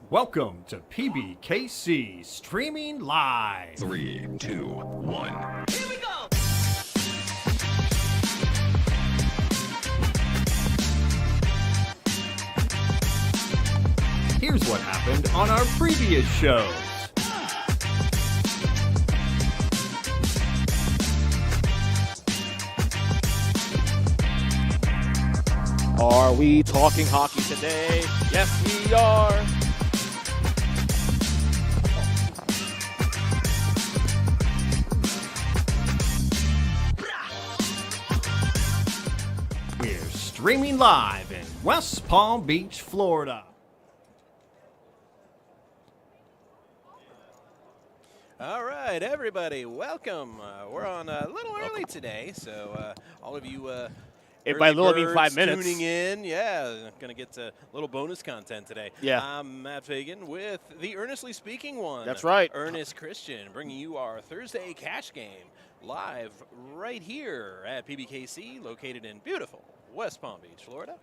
Welcome to PBKC Streaming Live. 3, 2, 1. Here we go! Here's what happened on our previous shows. Are we talking hockey today? Yes, we are. We're streaming live in West Palm Beach, Florida. All right, everybody, welcome. We're on a little early today, so all of you If by little, I mean birds 5 minutes. tuning in, yeah, going to get a little bonus content today. Yeah. I'm Matt Fagan with the Earnestly Speaking one. That's right. Ernest Christian, bringing you our Thursday cash game live right here at PBKC, located in beautiful West Palm Beach, Florida.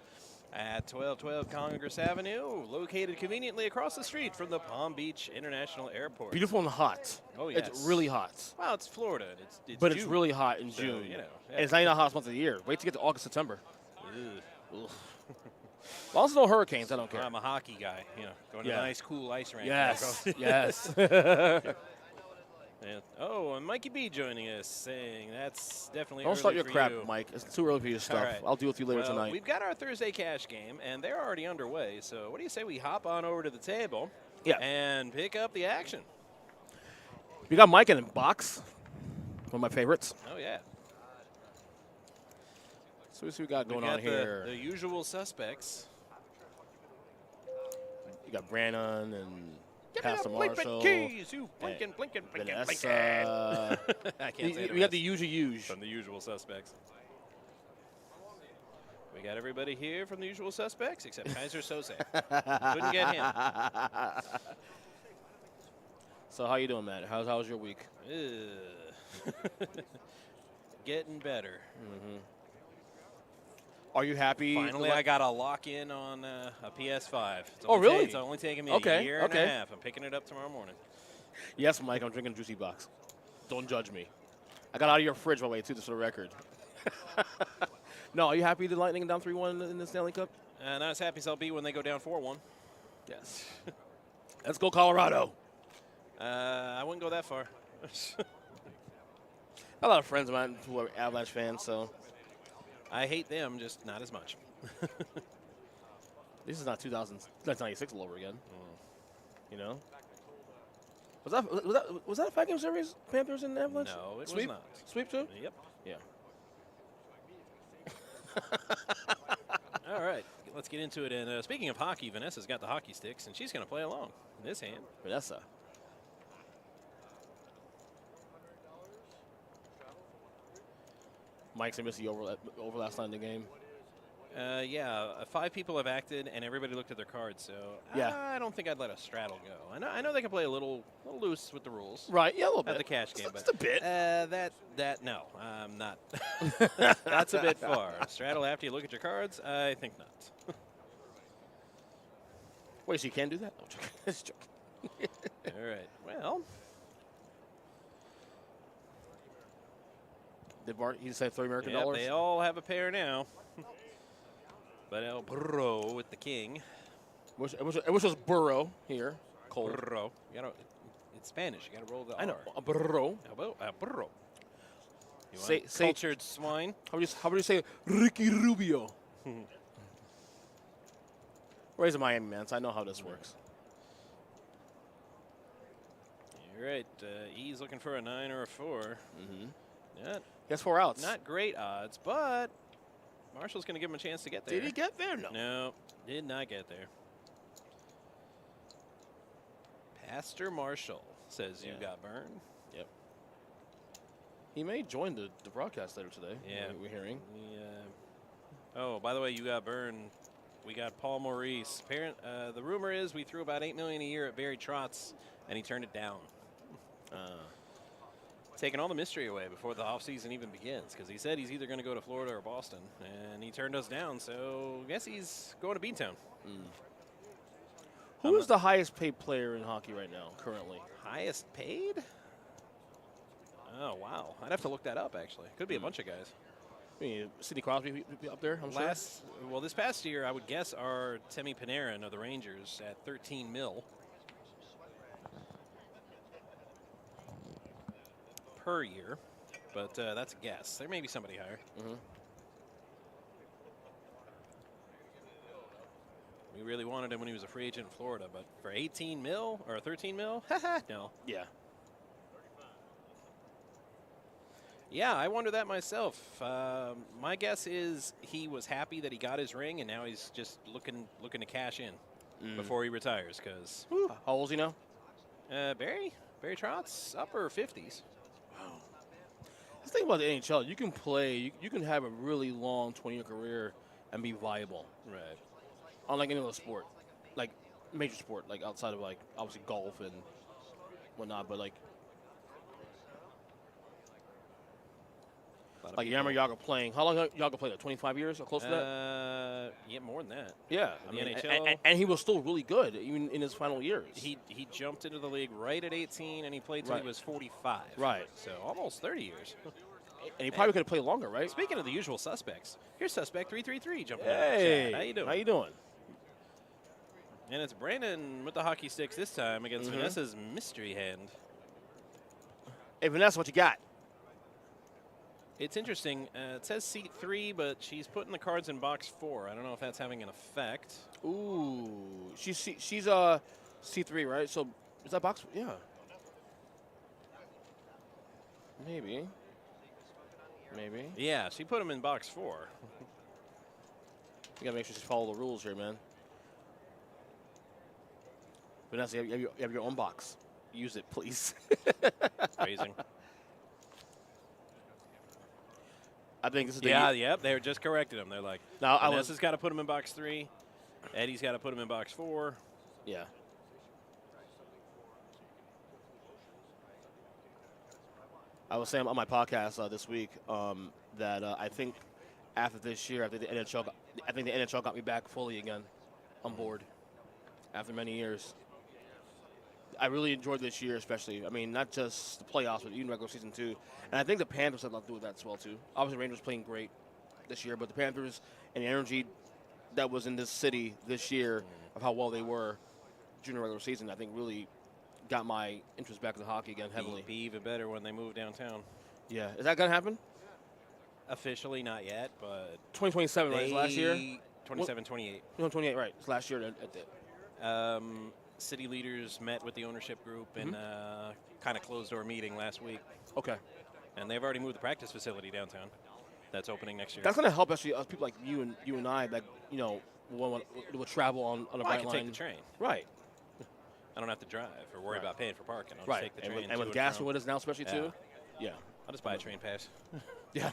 At 1212 Congress Avenue, located conveniently across the street from the Palm Beach International Airport. Beautiful and hot. Oh, yes. It's really hot. Well, it's Florida. It's But June. it's really hot in So, June. you know, yeah. And it's not even the hottest month of the year. Wait to get to August, September. Ugh. As long as no hurricanes, I don't care. I'm a hockey guy, going to Yeah. a nice, cool ice rink. Yes, yes. Yeah. Oh, and Mikey B joining us, saying that's definitely Don't early start your for crap, you. Mike. It's too early for you to stuff. right. I'll deal with you later Well, tonight. we've got our Thursday cash game, and they're already underway. So what do you say we hop on over to the table Yeah. and pick up the action? We got Mike in a box. One of my favorites. Oh, yeah. So let's see what we got We going got on here. the usual suspects. You got Brannon and Give me Pastor the blinking Marshall. keys, you blinking, blinking, blinking, Vanessa. blinking. I can't say the We got rest. the usual. From the usual suspects. We got everybody here from the usual suspects except Kaiser Soze. Couldn't get him. So how you doing, Matt? How's your week? Ugh. Getting better. Are you happy? Finally, I got to lock in on a PS5. It's Oh, only really? It's only taking me Okay, a year and okay. a half. I'm picking it up tomorrow morning. Yes, Mike, I'm drinking Juicy Box. Don't judge me. I got out of your fridge, by the way, too, just for the record. No, are you happy the Lightning down 3-1 in the Stanley Cup? Not as happy as I'll be when they go down 4-1. Yes. Let's go, Colorado. I wouldn't go that far. A lot of friends of mine who are Avalanche fans, so I hate them, just not as much. this is not 1996 all over again. You know? Was that a 5-game series, Panthers and Avalanche? No, it Sweep? was not. Sweep too? Yep. Yeah. All right, let's get into it. And speaking of hockey, Vanessa's got the hockey sticks, and she's going to play along in this hand. Vanessa. Mike's gonna miss the over last night in the game. Yeah, 5 people have acted, and everybody looked at their cards. So Yeah. I don't think I'd let a straddle go. I know they can play a little loose with the rules Right, yeah, a little bit. at the cash game, Just but a bit. that no, I'm not. That's a bit far. Straddle after you look at your cards? I think not. Wait, so you can't do that? No, I'm joking. Just joking. All right. Well, Did he say $3 American yeah, dollars? they all have a pair now. But El Burro with the king. It was Burrow here. Cold. Burro. It's Spanish. You got to roll the I know. R. A Burrow. El Burro. You Say- want say- cultured swine? How would you say Ricky Rubio? Raise a Miami man, so I know how this works. You're right. He's looking for a 9 or a 4. Not, He has 4 outs. not great odds, but Marshall's going to give him a chance to get there. Did he get there? No. No, did not get there. Pastor Marshall says you Yeah. got burned. Yep. He may join the broadcast later today. Yeah. We're hearing. Oh, by the way, you got burned. We got Paul Maurice. The rumor is we threw about $8 million a year at Barry Trotz, and he turned it down. Taking all the mystery away before the offseason even begins, because he said he's either going to go to Florida or Boston, and he turned us down. So I guess he's going to Beantown. Who is the highest paid player in hockey right now, currently? Highest paid? Oh, wow. I'd have to look that up, actually. Could be a bunch of guys. I mean, Sidney Crosby be up there, I'm sure. Well, this past year, I would guess our Temi Panarin of the Rangers at 13 mil per year. But that's a guess. There may be somebody higher. Mm-hmm. We really wanted him when he was a free agent in Florida, but for 18 mil or 13 mil? No. Yeah. Yeah, I wonder that myself. My guess is he was happy that he got his ring, and now he's just looking to cash in before he retires. Because how old is he now? Barry Trotz, upper 50s. Wow. The thing about the NHL, you can play, you can have a really long 20-year career and be viable. Right. Unlike any other sport, like major sport, like outside of like obviously golf and whatnot, but like Jaromir Jagr playing. How long Jagr played? 25 years or close to that? Yeah, more than that. Yeah, In the NHL. And he was still really good even in his final years. He jumped into the league right at 18, and he played till he was 45. Right. So almost 30 years. And he probably could have played longer, right? Speaking of the usual suspects, here's suspect 333 jumping in. Hey, How you doing? How you doing? And it's Brandon with the hockey sticks this time against Vanessa's mystery hand. Hey, Vanessa, what you got? It's interesting. It says seat 3, but she's putting the cards in box 4. I don't know if that's having an effect. Ooh, she's C3, right? So is that box? Yeah. Maybe. Yeah, she put them in box 4. You gotta make sure you follow the rules here, man. Vanessa, you have your own box. Use it, please. Phrasing. I think this is Yep. They just corrected him. They're like, now Vanessa's got to put him in box 3. Eddie's got to put him in box 4. Yeah. I was saying on my podcast this week that I think after this year, I think the NHL got me back fully again on board after many years. I really enjoyed this year, especially. I mean, not just the playoffs, but even regular season too. And I think the Panthers had a lot to do with that as well too. Obviously, Rangers playing great this year, but the Panthers and the energy that was in this city this year of how well they were during the regular season, I think really got my interest back in hockey again heavily. Be even better when they move downtown. Yeah, is that gonna happen? Officially, not yet, but 2027, right? It's last year. 27, 28. 28, right? It's last year. City leaders met with the ownership group in kind of closed-door meeting last week. Okay. And they've already moved the practice facility downtown. That's opening next year. That's going to help actually us people like you and I that will travel on a I bright can line. take the train. Right. I don't have to drive or worry about paying for parking. I'll Right. just take the train. And with gas and what is now, especially too. Yeah. I'll just buy a train pass. Yeah.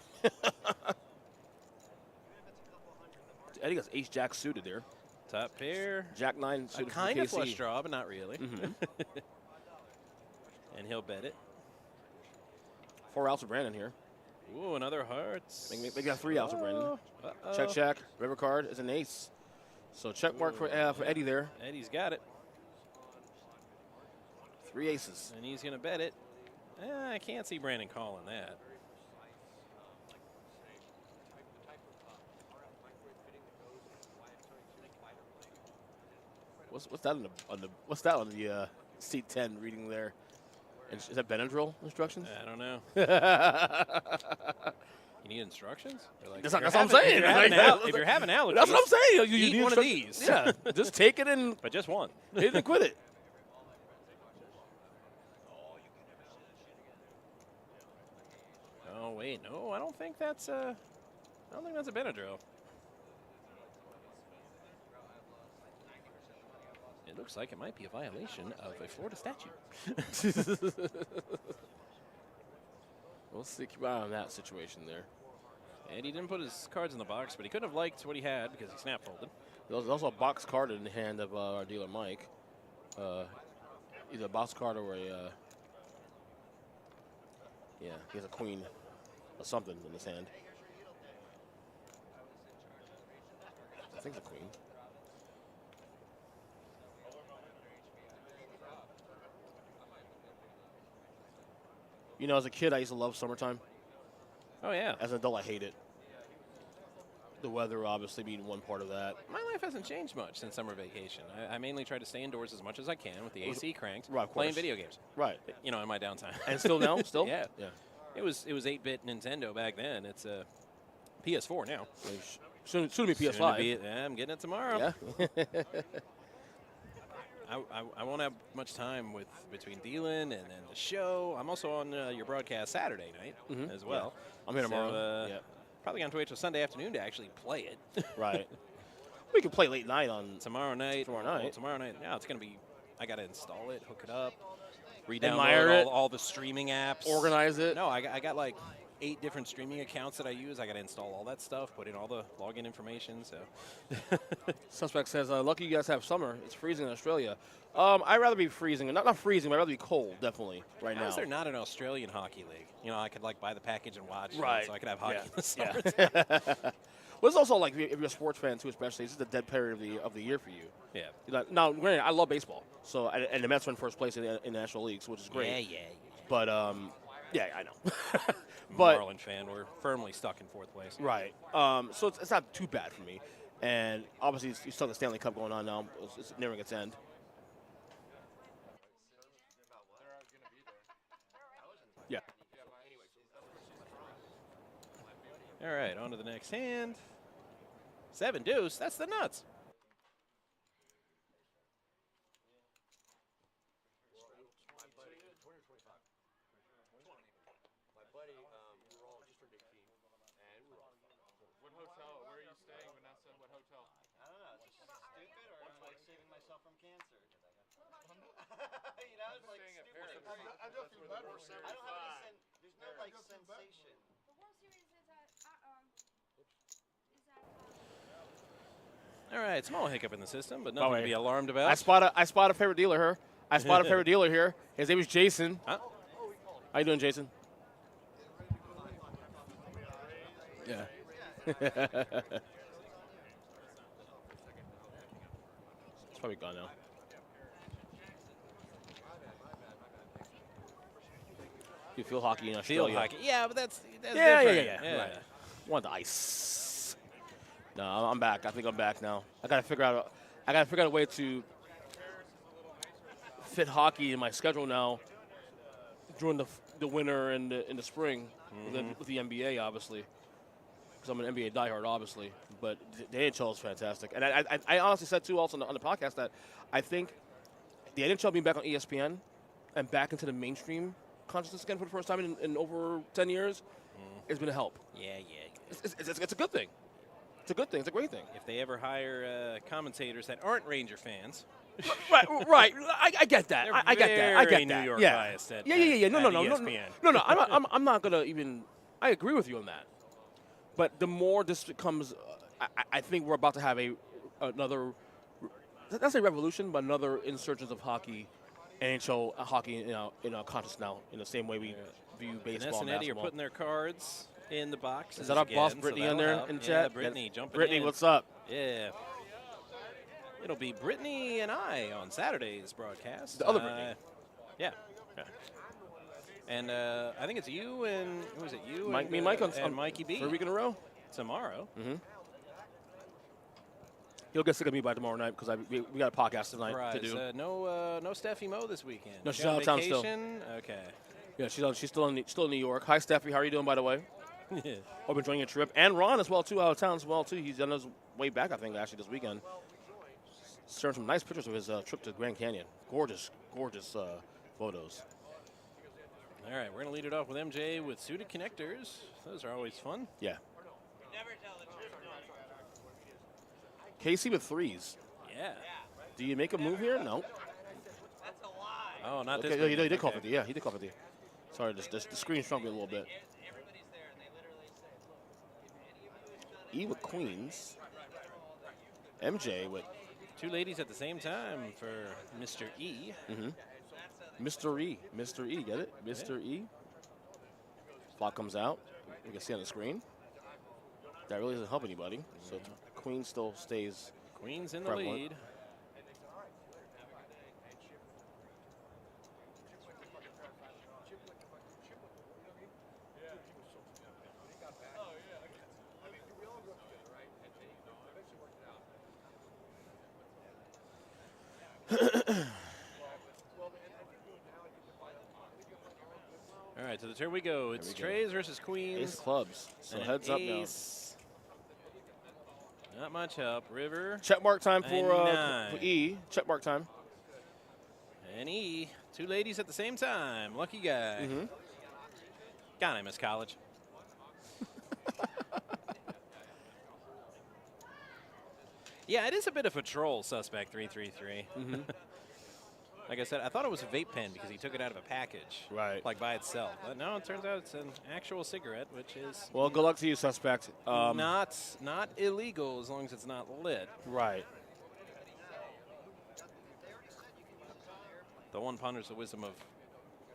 Eddie got ace jack suited there. Top pair. Jack 9 suited for kind of KC. flush draw, but not really. And he'll bet it. 4 outs for Brandon here. Ooh, another hearts. They got 3 outs for Brandon. Check. River card is an ace. So check mark for Eddie there. Eddie's got it. 3 aces. And he's going to bet it. I can't see Brandon calling that. What's that on the seat 10 reading there? Is that Benadryl instructions? I don't know. You need instructions? Like, that's what I'm saying. If you're having allergies, that's what I'm saying. You eat need one of these. Yeah, just take it and but just one. hit it and quit it. Oh wait, no, I don't think that's a Benadryl. It looks like it might be a violation of a Florida statute. We'll see. Keep an eye on that situation there. And he didn't put his cards in the box, but he couldn't have liked what he had because he snap folded. There's also a box card in the hand of our dealer Mike. Either a box card or a he has a queen or something in his hand. I think it's a queen. You know, as a kid, I used to love summertime. Oh, yeah. As an adult, I hate it. The weather, obviously, being one part of that. My life hasn't changed much since summer vacation. I mainly try to stay indoors as much as I can with the AC cranked, Right, of playing course. video games. Right. You know, in my downtime. And still now? Still? Yeah. Yeah. It was 8-bit Nintendo back then. It's a PS4 now. Soon to be PS5. Soon to be- yeah, I'm getting it tomorrow. Yeah. I won't have much time between dealing and then the show. I'm also on your broadcast Saturday night as well. I'm here tomorrow. So, Yeah. probably going to wait till Sunday afternoon to actually play it. Right. We can play late night on Tomorrow night. Tomorrow night. Well, tomorrow night. Yeah, it's going to be. I got to install it, hook it up, Admire re-download it. all the streaming apps, organize it. No, I got like 8 different streaming accounts that I use. I got to install all that stuff, put in all the login information. So. Suspect says, lucky you guys have summer. It's freezing in Australia. I'd rather be freezing. Not freezing, but I'd rather be cold, definitely, right How now. is there not an Australian hockey league? You know, I could like buy the package and watch. Right. So I could have hockey in the summer. Yeah. Well, it's also like if you're a sports fan too, especially this is the dead period of the year for you. Yeah. Now, granted, I love baseball, so and the Mets were in first place in the National Leagues, which is great. Yeah. But yeah, I know. But Marlin fan, we're firmly stuck in 4th place. right. So it's not too bad for me, and obviously you still have the Stanley Cup going on now. It's nearing its end. Yeah. All right, on to the next hand. 7 deuce. That's the nuts. All right, small hiccup in the system, but nothing to be alarmed about. I spot a favorite dealer here. I spot a favorite dealer here. His name is Jason. Huh? How you doing, Jason? Yeah. It's probably gone now. You feel hockey in Australia? Field hockey. Yeah, but that's Yeah. different. Right. Want the ice? No, I'm back. I think I'm back now. I gotta figure out a way to fit hockey in my schedule now during the winter and in the spring with the NBA, obviously, because I'm an NBA diehard, obviously. But the NHL is fantastic, and I honestly said too also on the podcast that I think the NHL being back on ESPN and back into the mainstream consciousness again for the first time in over 10 years is going to help. Yeah. It's a good thing. It's a good thing. It's a great thing. If they ever hire commentators that aren't Ranger fans, right. I get that. I get that. I get that. New York yeah. biased at, Yeah. at No. ESPN. No. I'm not gonna even. I agree with you on that. But the more this becomes, I think we're about to have another. That's a revolution, but another insurgence of hockey, NHL hockey in our conscious now, in the same way we view baseball and and Eddie are basketball. putting their cards in the boxes. Is that our again, boss so Brittany that'll on there help. in Yeah, chat? Brittany jumping Brittany, in. what's up? Yeah. It'll be Brittany and I on Saturday's broadcast. The other Brittany. Yeah. And I think it's you and who is it? You Mike, and, me and Mike on Mikey B 3 week in a row. tomorrow. He'll get sick of me by tomorrow night because we got a podcast tonight to do. No Steffi Mo this weekend. No, she's on out of town still. vacation? Okay. Yeah, she's still in New York. Hi, Steffi. How are you doing, by the way? Hope enjoying your trip. And Ron as well, too, out of town as well, too. He's on his way back, I think, actually, this weekend. Sharing some nice pictures of his trip to Grand Canyon. Gorgeous photos. All right, we're going to lead it off with MJ with suited connectors. Those are always fun. Yeah. KC with threes. Yeah. Do you make a move here? No. Oh, not Okay, this he big. did call Okay. for the. Yeah, he did call for the. Sorry, the screen shrunk me a little bit. E with queens. MJ with Two ladies at the same time for Mr. E. Mr. E. Mr. E, get it? Mr. E. Flop comes out. You can see on the screen. That really doesn't help anybody. So queen still stays. Queen's in the prevalent. lead. All right, to the turn we go. It's Trays versus Queens. Ace of clubs. So and an heads up now. ace. Not much help. River. Check mark time A for 9. E. Check mark time. And E. 2 ladies at the same time. Lucky guy. Mm-hmm. God, I miss college. Yeah, it is a bit of a troll suspect, 333. Mm-hmm. Like I said, I thought it was a vape pen because he took it out of a package. Right. Like by itself. But no, it turns out it's an actual cigarette, which is Well, good luck to you, suspect. not illegal as long as it's not lit. Right. The one ponders the wisdom of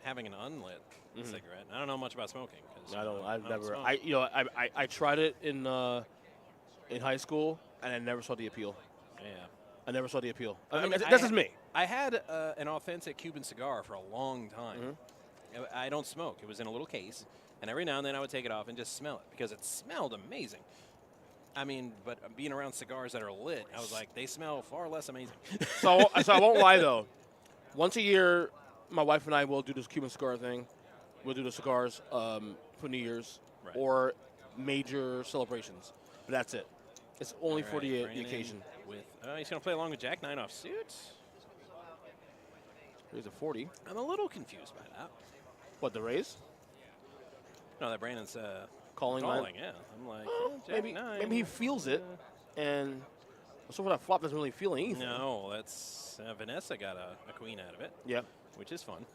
having an unlit cigarette. I don't know much about smoking. 'Cause, I don't. I've never. smoke. I tried it in high school, and I never saw the appeal. Yeah. I never saw the appeal. I I mean, mean, that's just me. I had an authentic Cuban cigar for a long time. I don't smoke. It was in a little case, and every now and then I would take it off and just smell it because it smelled amazing. I mean, but being around cigars that are lit, I was like, they smell far less amazing. So I won't lie though. Once a year, my wife and I will do this Cuban cigar thing. We'll do the cigars for New Year's Right. or major celebrations. But that's it. It's only All for right, the Brandon occasion. With he's going to play along with Jack 9 offsuit. Here's a 40. I'm a little confused by that. What, the raise? No, that Brandon's Calling line? calling. Yeah, I'm like Jack 9. Maybe he feels it, and so for that flop doesn't really feel anything. No, that's Vanessa got a queen out of it. Yeah. Which is fun.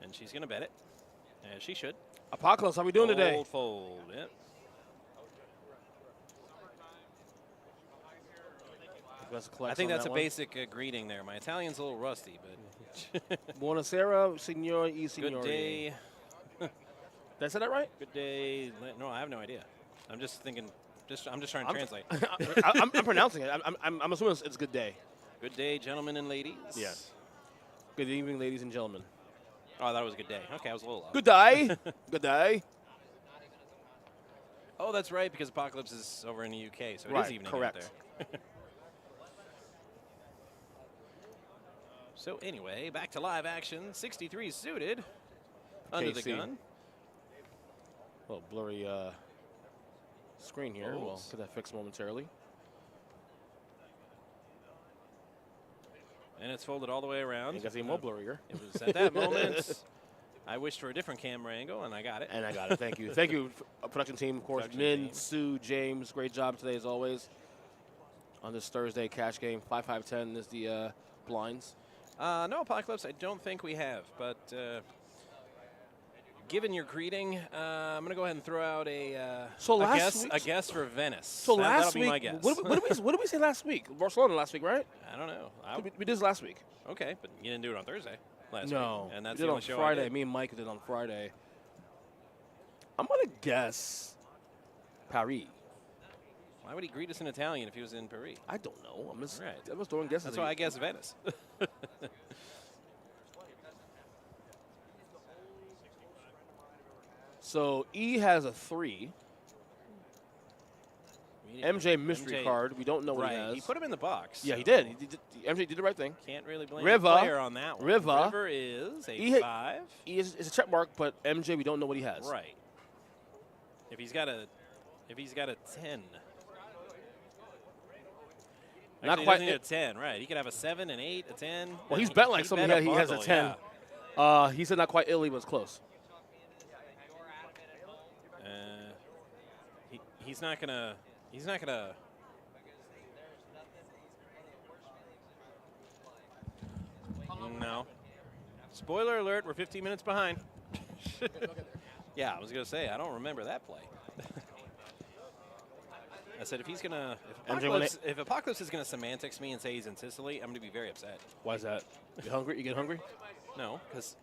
And she's going to bet it, as she should. Apocalypse, how we doing today? Fold, fold, yep. I think that's a basic greeting there. My Italian's a little rusty, but Buonasera, signor e signori. good day. Did I say that right? Good day. No, I have no idea. I'm just thinking. I'm just trying to translate. I'm pronouncing it. I'm assuming it's good day. Good day, gentlemen and ladies. Yes. Good evening, ladies and gentlemen. Oh, I thought it was a good day. Okay, I was a little off. Good day. Good day. Oh, that's right, because Apocalypse is over in the UK, so it Right, is evening correct. out there. So anyway, back to live action. 63 suited. Under the KC. gun. A little blurry screen here. We'll Folds. get that fixed momentarily. And it's folded all the way around. You guys even more blurrier. It was at that moment I wished for a different camera angle, and I got it. And I got it. Thank you. Thank you, production team. Of course, Production Min, team. Sue, James. Great job today, as always. On this Thursday cash game, 5-5-10 is the blinds. No Apocalypse, I don't think we have. But given your greeting, I'm going to go ahead and throw out a guess for Venice. So That'll last be week, my guess. what did we say last week? Barcelona last week, right? I don't know. We did this last week. Okay, but you didn't do it on Thursday last No, week. And that's we did the on only show Friday. I did. Me and Mike did on Friday. I'm gonna guess Paris. Why would he greet us in Italian if he was in Paris? I don't know. I'm just Right. throwing guesses. That's at why you. I guess Venice. So E has a 3. MJ mystery card. We don't know what he Right, has. he put him in the box. Yeah, so he did. MJ did the right thing. Can't really blame River. the player on that one. River. River is a He- 5. E is a check mark, but MJ, we don't know what he has. Right. If he's got a 10. Not Actually, quite. He doesn't need a 10, right? He could have a 7, an 8, a 10. Well, he's betting like He something. bet He has a bundle, 10. yeah. He said not quite Italy, but it's close. He's not gonna. No. Spoiler alert: we're 15 minutes behind. Yeah, I was gonna say I don't remember that play. I said if he's gonna, if Apocalypse is gonna semantics me and say he's in Sicily, I'm gonna be very upset. Why is that? You hungry? You get hungry? No, because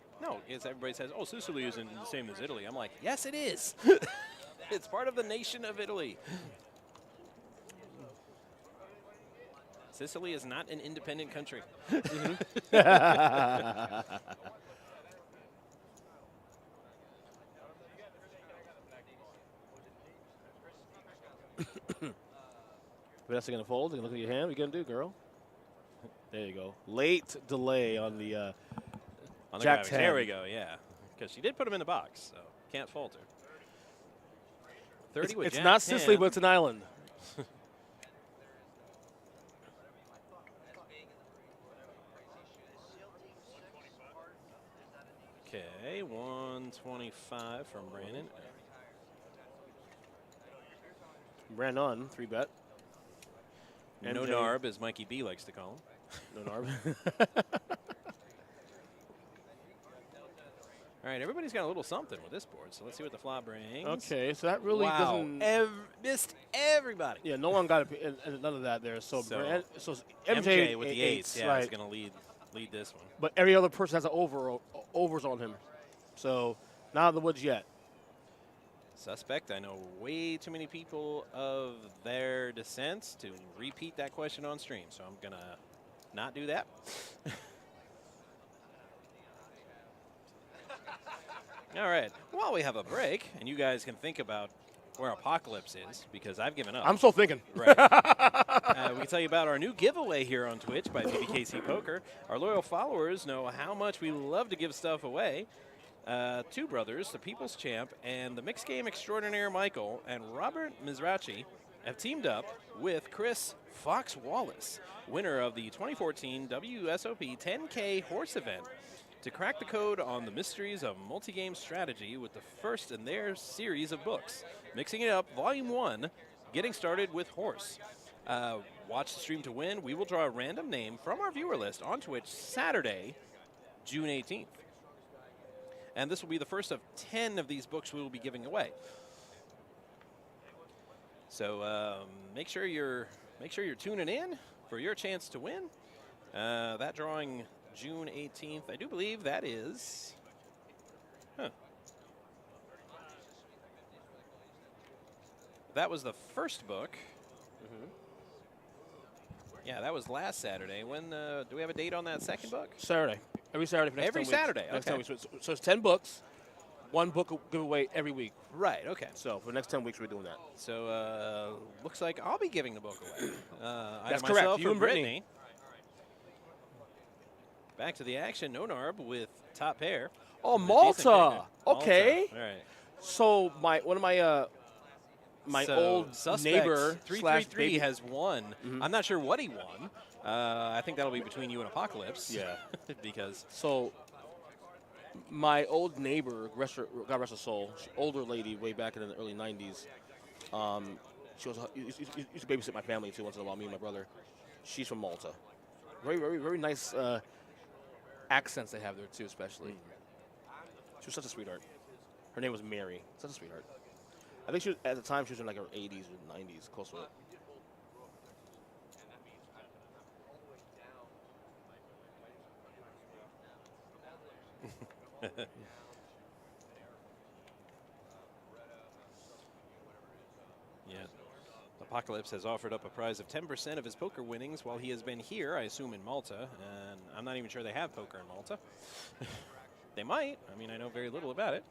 everybody says, oh, Sicily isn't the same as Italy. I'm like, yes, it is. It's part of the nation of Italy. Sicily is not an independent country. Vanessa gonna fold. You look at your hand. What you gonna do, girl? There you go. Late delay on the On the Jack graphics. 10. There we go, yeah. Because she did put him in the box, so can't fault her. 30 with It's Jack not 10. Sicily, but it's an island. Okay, 125 from Brandon. Brandon, 3-bet. No MJ. narb, as Mikey B likes to call him. No narb. All right, everybody's got a little something with this board, so let's see what the flop brings. Okay, so that really wow. doesn't. Missed everybody. Yeah, no one got none of that there. So, So, MJ with the eights, eights, yeah, right? is going to lead this one. But every other person has an overs on him. So not out of the woods yet. Suspect, I know way too many people of their descents to repeat that question on stream, so I'm going to not do that. All right, while we have a break, and you guys can think about where Apocalypse is, because I've given up. I'm still thinking. Right. We can tell you about our new giveaway here on Twitch by PBKC Poker. Our loyal followers know how much we love to give stuff away. Two brothers, the People's Champ and the Mixed Game Extraordinaire Michael and Robert Mizrachi have teamed up with Chris Fox Wallace, winner of the 2014 WSOP 10K Horse event, to crack the code on the mysteries of multi-game strategy with the first in their series of books, Mixing It Up Volume 1, Getting Started with Horse. Watch the stream to win. We will draw a random name from our viewer list on Twitch Saturday, June 18th. And this will be the first of 10 of these books we will be giving away. So make sure you're tuning in for your chance to win. That drawing June 18th, I do believe that is. That was the first book. Yeah, that was last Saturday. When do we have a date on that second book? Saturday. Every Saturday for next Every 10 weeks. Saturday, Next okay. 10 weeks. So it's 10 books, one book giveaway every week. Right, okay. So for the next 10 weeks, we're doing that. So looks like I'll be giving the book away. That's either correct. myself You or and Brittany. Back to the action. No narb with top pair. Oh, With Malta. decent kicker. Okay. Malta. All right. So one of my So, old suspect neighbor / 333 baby has won. I'm not sure what he won. I think that'll be between you and Apocalypse. Yeah. Because So my old neighbor, God rest her soul, older lady way back in the early 90s. She used to babysit my family too once in a while, me and my brother. She's from Malta. Very, very, very nice accents they have there too, especially. She was such a sweetheart. Her name was Mary. Such a sweetheart. I think at the time she was in like her 80s or 90s, close to it. yeah. Apocalypse has offered up a prize of 10% of his poker winnings while he has been here, I assume in Malta, and I'm not even sure they have poker in Malta. They might. I mean, I know very little about it.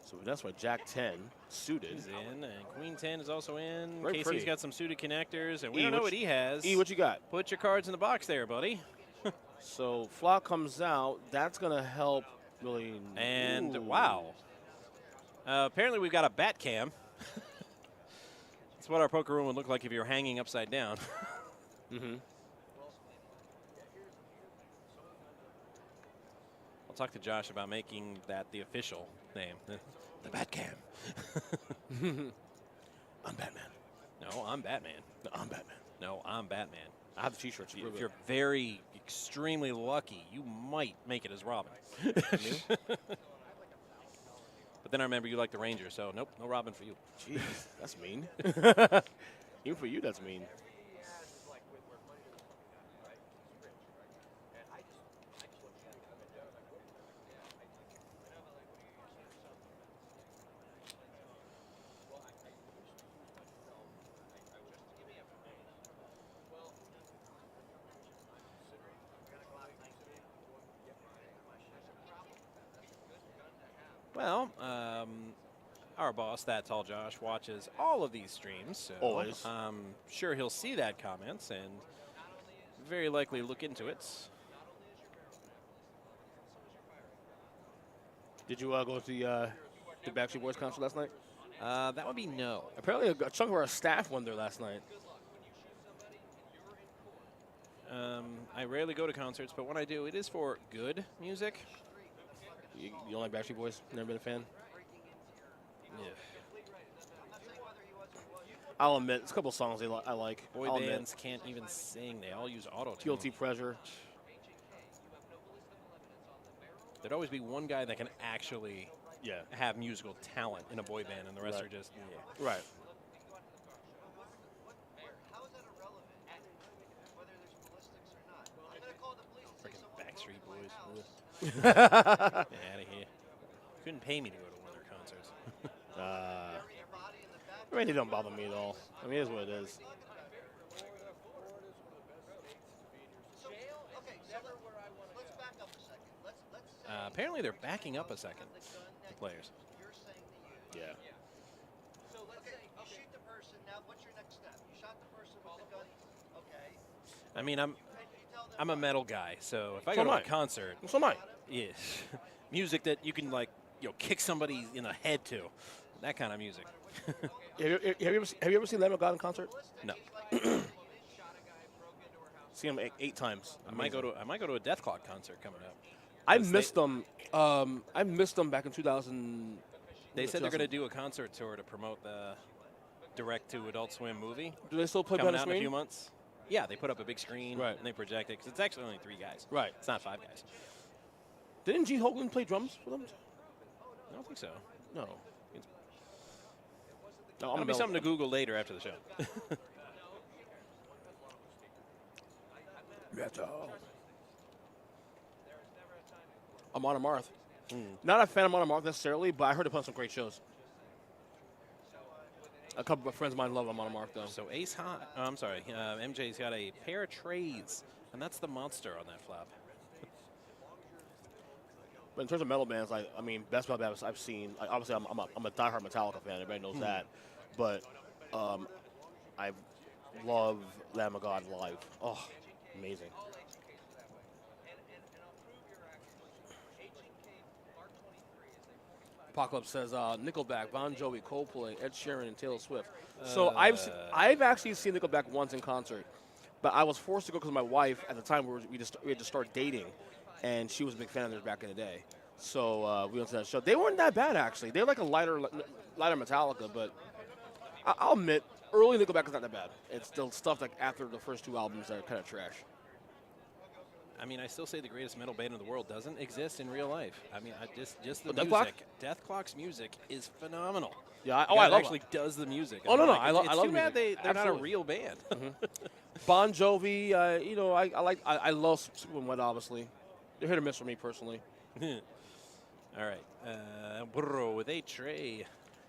So that's why Jack 10 suited. Is in, and Queen 10 is also in. Very Casey's pretty. got some suited connectors, and we E, don't know what what he has. E, what you got? Put your cards in the box there, buddy. So flop comes out. That's going to help really. And Ooh. wow. Apparently we've got a bat cam. That's what our poker room would look like if you were hanging upside down. Mm-hmm. I'll talk to Josh about making that the official name. The bat cam. I'm Batman. No, I'm Batman. No, I'm Batman. No, I'm Batman. I have the T-shirts. to prove If it. you're very, extremely lucky, you might make it as Robin. But then I remember you like the Ranger, so nope, no Robin for you. Jeez, that's mean. Even for you, that's mean. Well, our boss, That Tall Josh, watches all of these streams. So Always. I'm sure he'll see that comments and very likely look into it. Did you go to the Backstreet Boys concert last night? That would be no. Apparently, a chunk of our staff went there last night. I rarely go to concerts, but when I do, it is for good music. You don't like Backstreet Boys? Never been a fan? Yeah. I'll admit, it's a couple songs I like. Boy I'll admit. bands can't even sing. They all use auto-tune. Guilty Pleasure. There'd always be one guy that can actually Yeah. have musical talent in a boy band, and the rest Right. are just, Right. freaking Backstreet Boys. Get out of here. Couldn't pay me to go to one of their concerts. I mean, it don't bother me at all. I mean, it is what it is. Apparently, they're backing up a second, the players. Yeah. So let's say you shoot the person. Now, what's your next step? You shot the person with the gun. Okay. I mean, I'm a metal guy, so if I So go to am a I. concert, So am I. yeah, music that you can kick somebody in the head to, that kind of music. Have you ever seen Lamb of God in concert? No, Seen him eight times. I might go to a Death Clock concert coming up. I 'cause missed them. I missed them back in 2000. They said they're going to do a concert tour to promote the direct-to-Adult Swim movie Do they still play coming behind the out in a screen? few months. Yeah, they put up a big screen Right. and they project it because it's actually only 3 guys. Right. It's not 5 guys. Didn't Gene Hoagland play drums for them? I don't think so. No. No, That'll be something to Google later after the show. Amon Amarth. Not a fan of Amon Amarth necessarily, but I heard him on some great shows. A couple of friends of mine love Amon Amarth, though. So Ace High, MJ's got a pair of trays, and that's the monster on that flop. But in terms of metal bands, I mean, best metal bands I've seen. Obviously, I'm a diehard Metallica fan. Everybody knows that. But I love Lamb of God live. Oh, amazing. Apocalypse says Nickelback, Bon Jovi, Coldplay, Ed Sheeran, and Taylor Swift. So I've actually seen Nickelback once in concert, but I was forced to go because my wife at the time we had to start dating, and she was a big fan of theirs back in the day. So we went to that show. They weren't that bad actually. They're like a lighter Metallica, but I'll admit early Nickelback is not that bad. It's the stuff like after the first 2 albums that are kind of trash. I mean, I still say the greatest metal band in the world doesn't exist in real life. I mean, just the Death music. Clock? Death Clock's music is phenomenal. Yeah, The I guy love actually does the music. Oh, And no, I'm no, like, I love too the bad music. they're not a Absolutely. real band. Bon Jovi, I love Super and Wet, obviously. They're hit or miss for me personally. All right, Burro with a tray.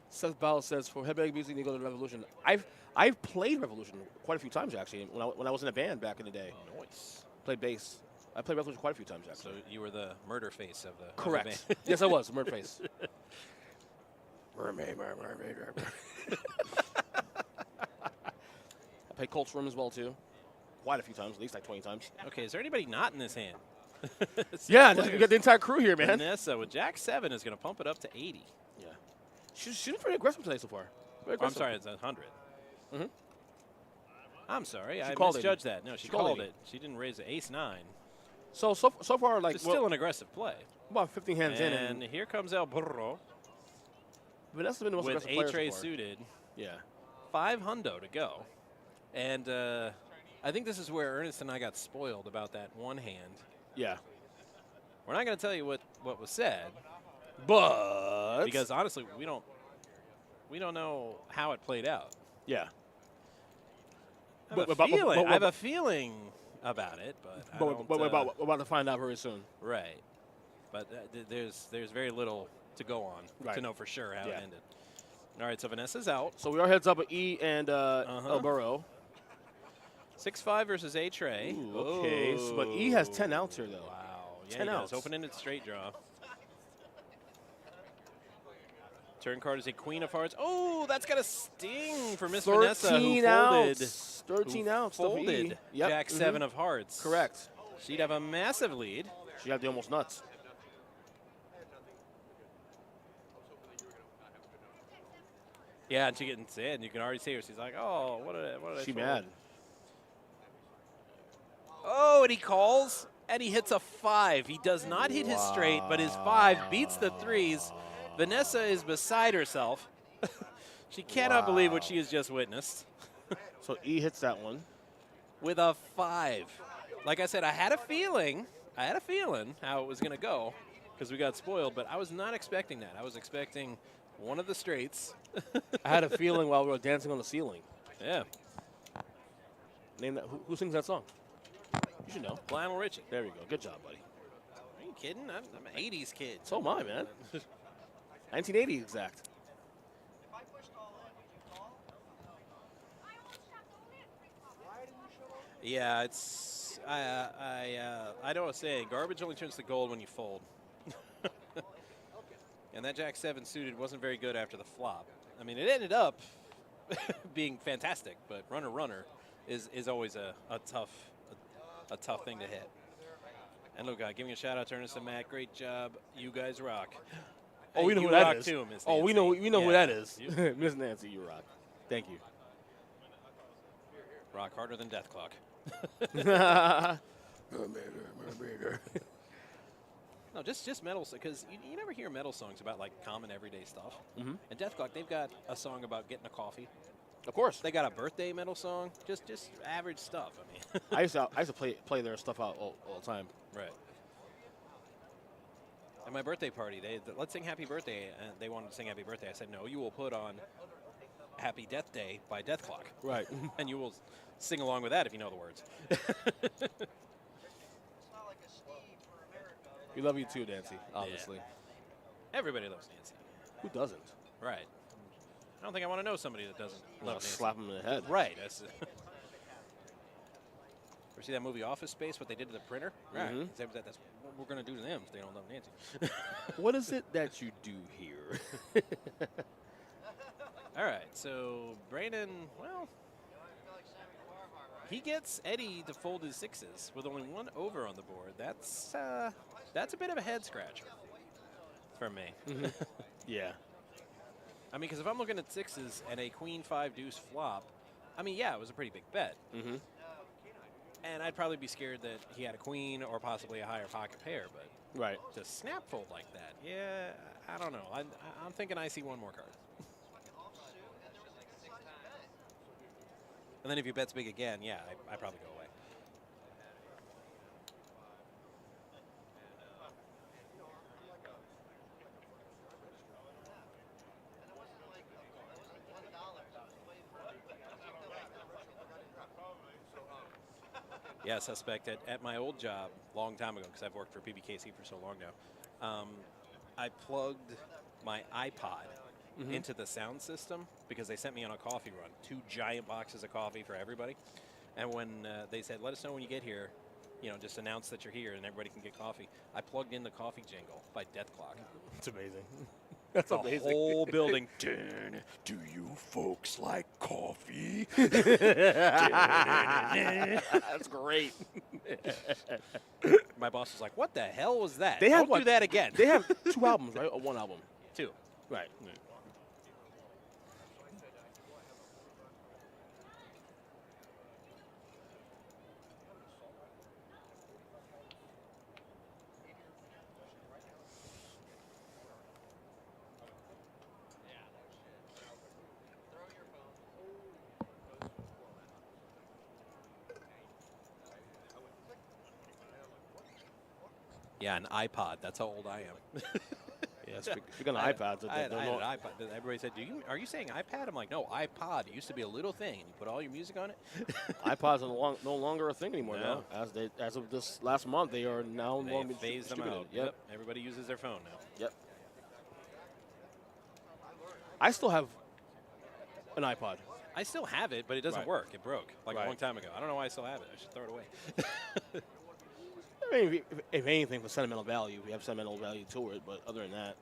Seth Bell says for headbang music, you go to Revolution. I've played Revolution quite a few times actually. When I was in a band back in the day, Nice. played bass. I played Revolution quite a few times So actually. you were the murder face of the Correct. Of the band. Yes, I was. Murder face. Mermaid. I played Colts Room as well too. Quite a few times, at least like 20 times. Okay, is there anybody not in this hand? Yeah, we got the entire crew here, man. Vanessa with Jack 7 is going to pump it up to 80. Yeah, she's been pretty aggressive today so far. Very Oh, I'm aggressive. sorry, it's 100. Mhm. I'm sorry, I called it. misjudged that. No, she She called called it. it. She didn't raise the ace 9. So far, like It's still an aggressive play. about 15 hands in, And and here comes El Burro Vanessa's been the most with aggressive player a tray so far. suited. Yeah. 5 hundo to go. And I think this is where Ernest and I got spoiled about that one hand. Yeah. We're not going to tell you what was said, But because honestly, we don't know how it played out. yeah. I have a feeling about it, but I don't, We're about to find out very soon. right. But there's very little to go on Right. to know for sure how Yeah. it ended. All right, so Vanessa's out. So we are heads up at E and El Burro. 6-5 versus A tray. Ooh, okay. So, but E has 10 outs here though. Wow. Yeah, 10 he does. outs. Open-ended straight draw. Turn card is a Queen of Hearts. Oh, that's got a sting for Miss Vanessa, who 13 folded. outs. 13 outs. Folded. Yep. Jack 7 of Hearts. Correct. She'd have a massive lead. She had the almost nuts. Yeah, and she getting sad. You can already see her. She's like, oh, what did I She fold? mad. Oh, and he calls, and he hits a 5. He does not hit his straight, but his 5 beats the 3s. Vanessa is beside herself. She cannot believe what she has just witnessed. So E hits that one. With a 5. Like I said, I had a feeling how it was going to go because we got spoiled, but I was not expecting that. I was expecting one of the straights. I had a feeling while we were dancing on the ceiling. Yeah. Name that. Who sings that song? You should know. Lionel Richie. There we go. Good job, buddy. Are you kidding? I'm an 80s kid. So am I, man. 1980 exact. Yeah, it's I know what I'm saying. Garbage only turns to gold when you fold. And that Jack 7 suited wasn't very good after the flop. I mean, it ended up being fantastic, but runner is always a tough thing to hit. And look, giving a shout out to Ernest and Matt. Great job. You guys rock. Oh, we know you who that rock is. Too, Miss Oh, we know Nancy. who that is. Miss Nancy, you rock. Thank you. Rock harder than Death Clock. No, just metal, because you never hear metal songs about like common everyday stuff. Mm-hmm. And Death Clock, they've got a song about getting a coffee. Of course. They got a birthday metal song. Just average stuff. I mean, I used to play their stuff out all the time. right. At my birthday party, let's sing Happy Birthday, and they wanted to sing Happy Birthday. I said, no, you will put on Happy Death Day by Death Clock. Right. And you will sing along with that if you know the words. We love you too, Nancy, obviously. Everybody loves Nancy. Who doesn't? Right. I don't think I want to know somebody that doesn't love Nancy. Slap him in the head. Right. That's Ever see that movie Office Space, what they did to the printer? Right. Mhm. That's what we're going to do to them if they don't love Nancy. What is it that you do here? All right, so Brandon, well, he gets Eddie to fold his 6s with only 1 over on the board. That's a bit of a head scratcher for me. Yeah. I mean, because if I'm looking at 6s and a Queen 5 deuce flop, I mean, yeah, it was a pretty big bet. Mm-hmm. And I'd probably be scared that he had a queen or possibly a higher pocket pair, but Right. to snap fold like that, yeah, I don't know. I'm thinking I see one more card. And then if he bets big again, yeah, I probably go away. Yeah, suspect at my old job long time ago, because I've worked for PBKC for so long now. I plugged my iPod into the sound system because they sent me on a coffee run, 2 giant boxes of coffee for everybody. And when they said, let us know when you get here, you know, just announce that you're here and everybody can get coffee. I plugged in the coffee jingle by Death Clock. It's amazing. That's The amazing. whole building. Do you folks like coffee? That's great. My boss was like, what the hell was that? They have Don't what? do that again. They have 2 albums, right? Or 1 album? 2. Right. Yeah, an iPod. That's how old I am. Yeah, speaking of iPads, I had an iPod. Everybody said, are you saying iPad? I'm like, no, iPod. It used to be a little thing. You put all your music on it. iPods are no longer a thing anymore No. now. As of this last month, they are now They normally phased them distributed. out. Yep. Everybody uses their phone now. Yep. I still have an iPod. I still have it, but it doesn't Right. work. It broke like a Right. long time ago. I don't know why I still have it. I should throw it away. I mean, if anything, for sentimental value, we have sentimental value to it. But other than that,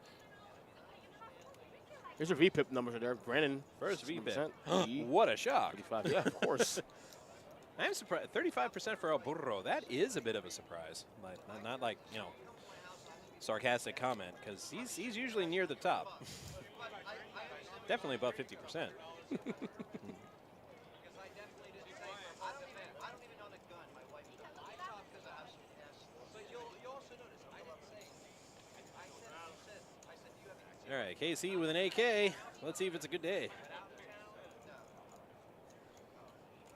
Here's your VPIP numbers there. Brandon, First VPIP. 60%. What a shock. 35. Yeah, of course. I'm surprised. 35% for El Burro. That is a bit of a surprise. Like, not like, you know, sarcastic comment, because he's usually near the top. Definitely above 50%. I don't even own a gun. My wife does. Because I have some tests. But you also notice, I didn't say. I said you have. All right, KC with an AK. Let's see if it's a good day.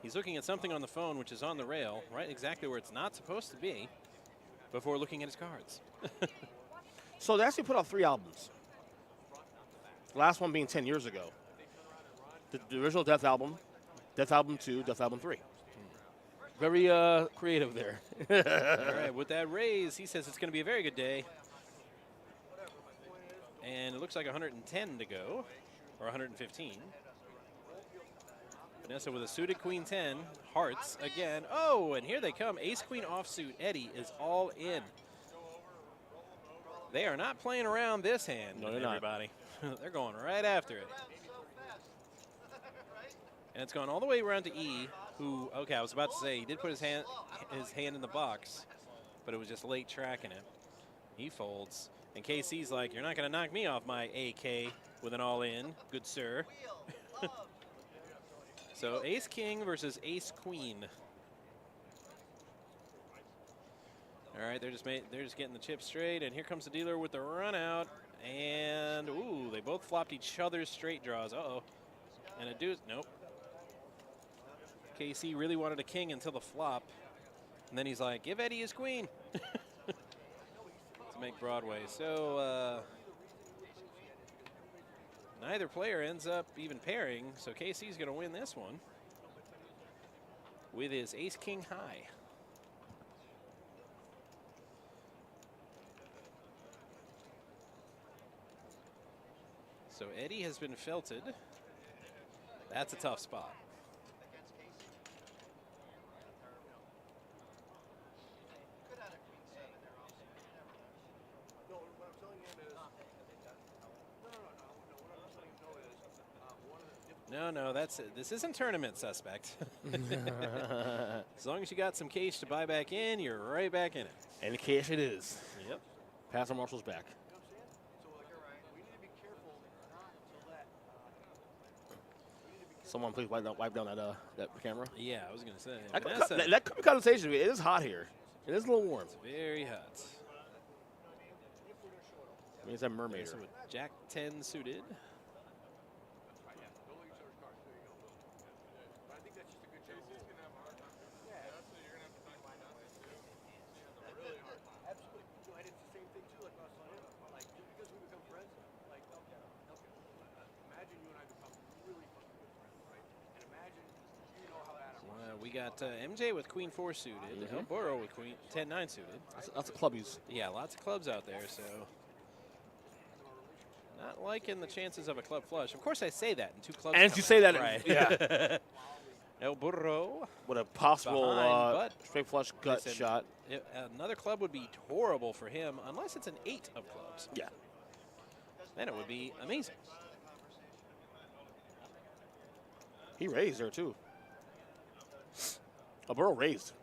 He's looking at something on the phone, which is on the rail, right exactly where it's not supposed to be, before looking at his cards. So they actually put out 3 albums. The last one being 10 years ago. The original Death Album, Death Album 2, Death Album 3. Very creative there. All right, with that raise, he says it's going to be a very good day. And it looks like 110 to go, or 115. Vanessa with a suited queen 10, hearts again. Oh, and here they come. Ace queen offsuit. Eddie is all in. They are not playing around this hand, No, they're not. everybody. They're going right after it. And it's gone all the way around to E, who, okay, I was about to say, he did put his hand in the box, but it was just late tracking it. He folds. And KC's like, you're not going to knock me off my AK with an all-in, good sir. So ace king versus ace queen. All right, they're just getting the chip straight, and here comes the dealer with the run out, and ooh, they both flopped each other's straight draws. Uh-oh. And a deuce, nope. KC really wanted a king until the flop, and then he's like, give Eddie his queen. To make Broadway. So neither player ends up even pairing, so KC's going to win this one with his ace-king high. So Eddie has been felted. That's a tough spot. No, that's it. This isn't tournament suspect. As long as you got some cash to buy back in, you're right back in it. And cash it is. Yep. Pastor Marshall's back. Someone please wipe down that camera. Yeah, I was going to say. That could be conversation. It is hot here. It is a little warm. It's very hot. I mean, it's that mermaid. So with Jack 10 suited. We got MJ with queen 4 suited, El Burro with queen 10-9 suited. That's a clubbies. Yeah, lots of clubs out there, so not liking the chances of a club flush. Of course, I say that, and 2 clubs. And as you say that, right? yeah. El Burro. What a possible Behind, straight flush gut said shot. Another club would be horrible for him, unless it's an 8 of clubs. Yeah. Then it would be amazing. He raised there, too. A Burrow raised.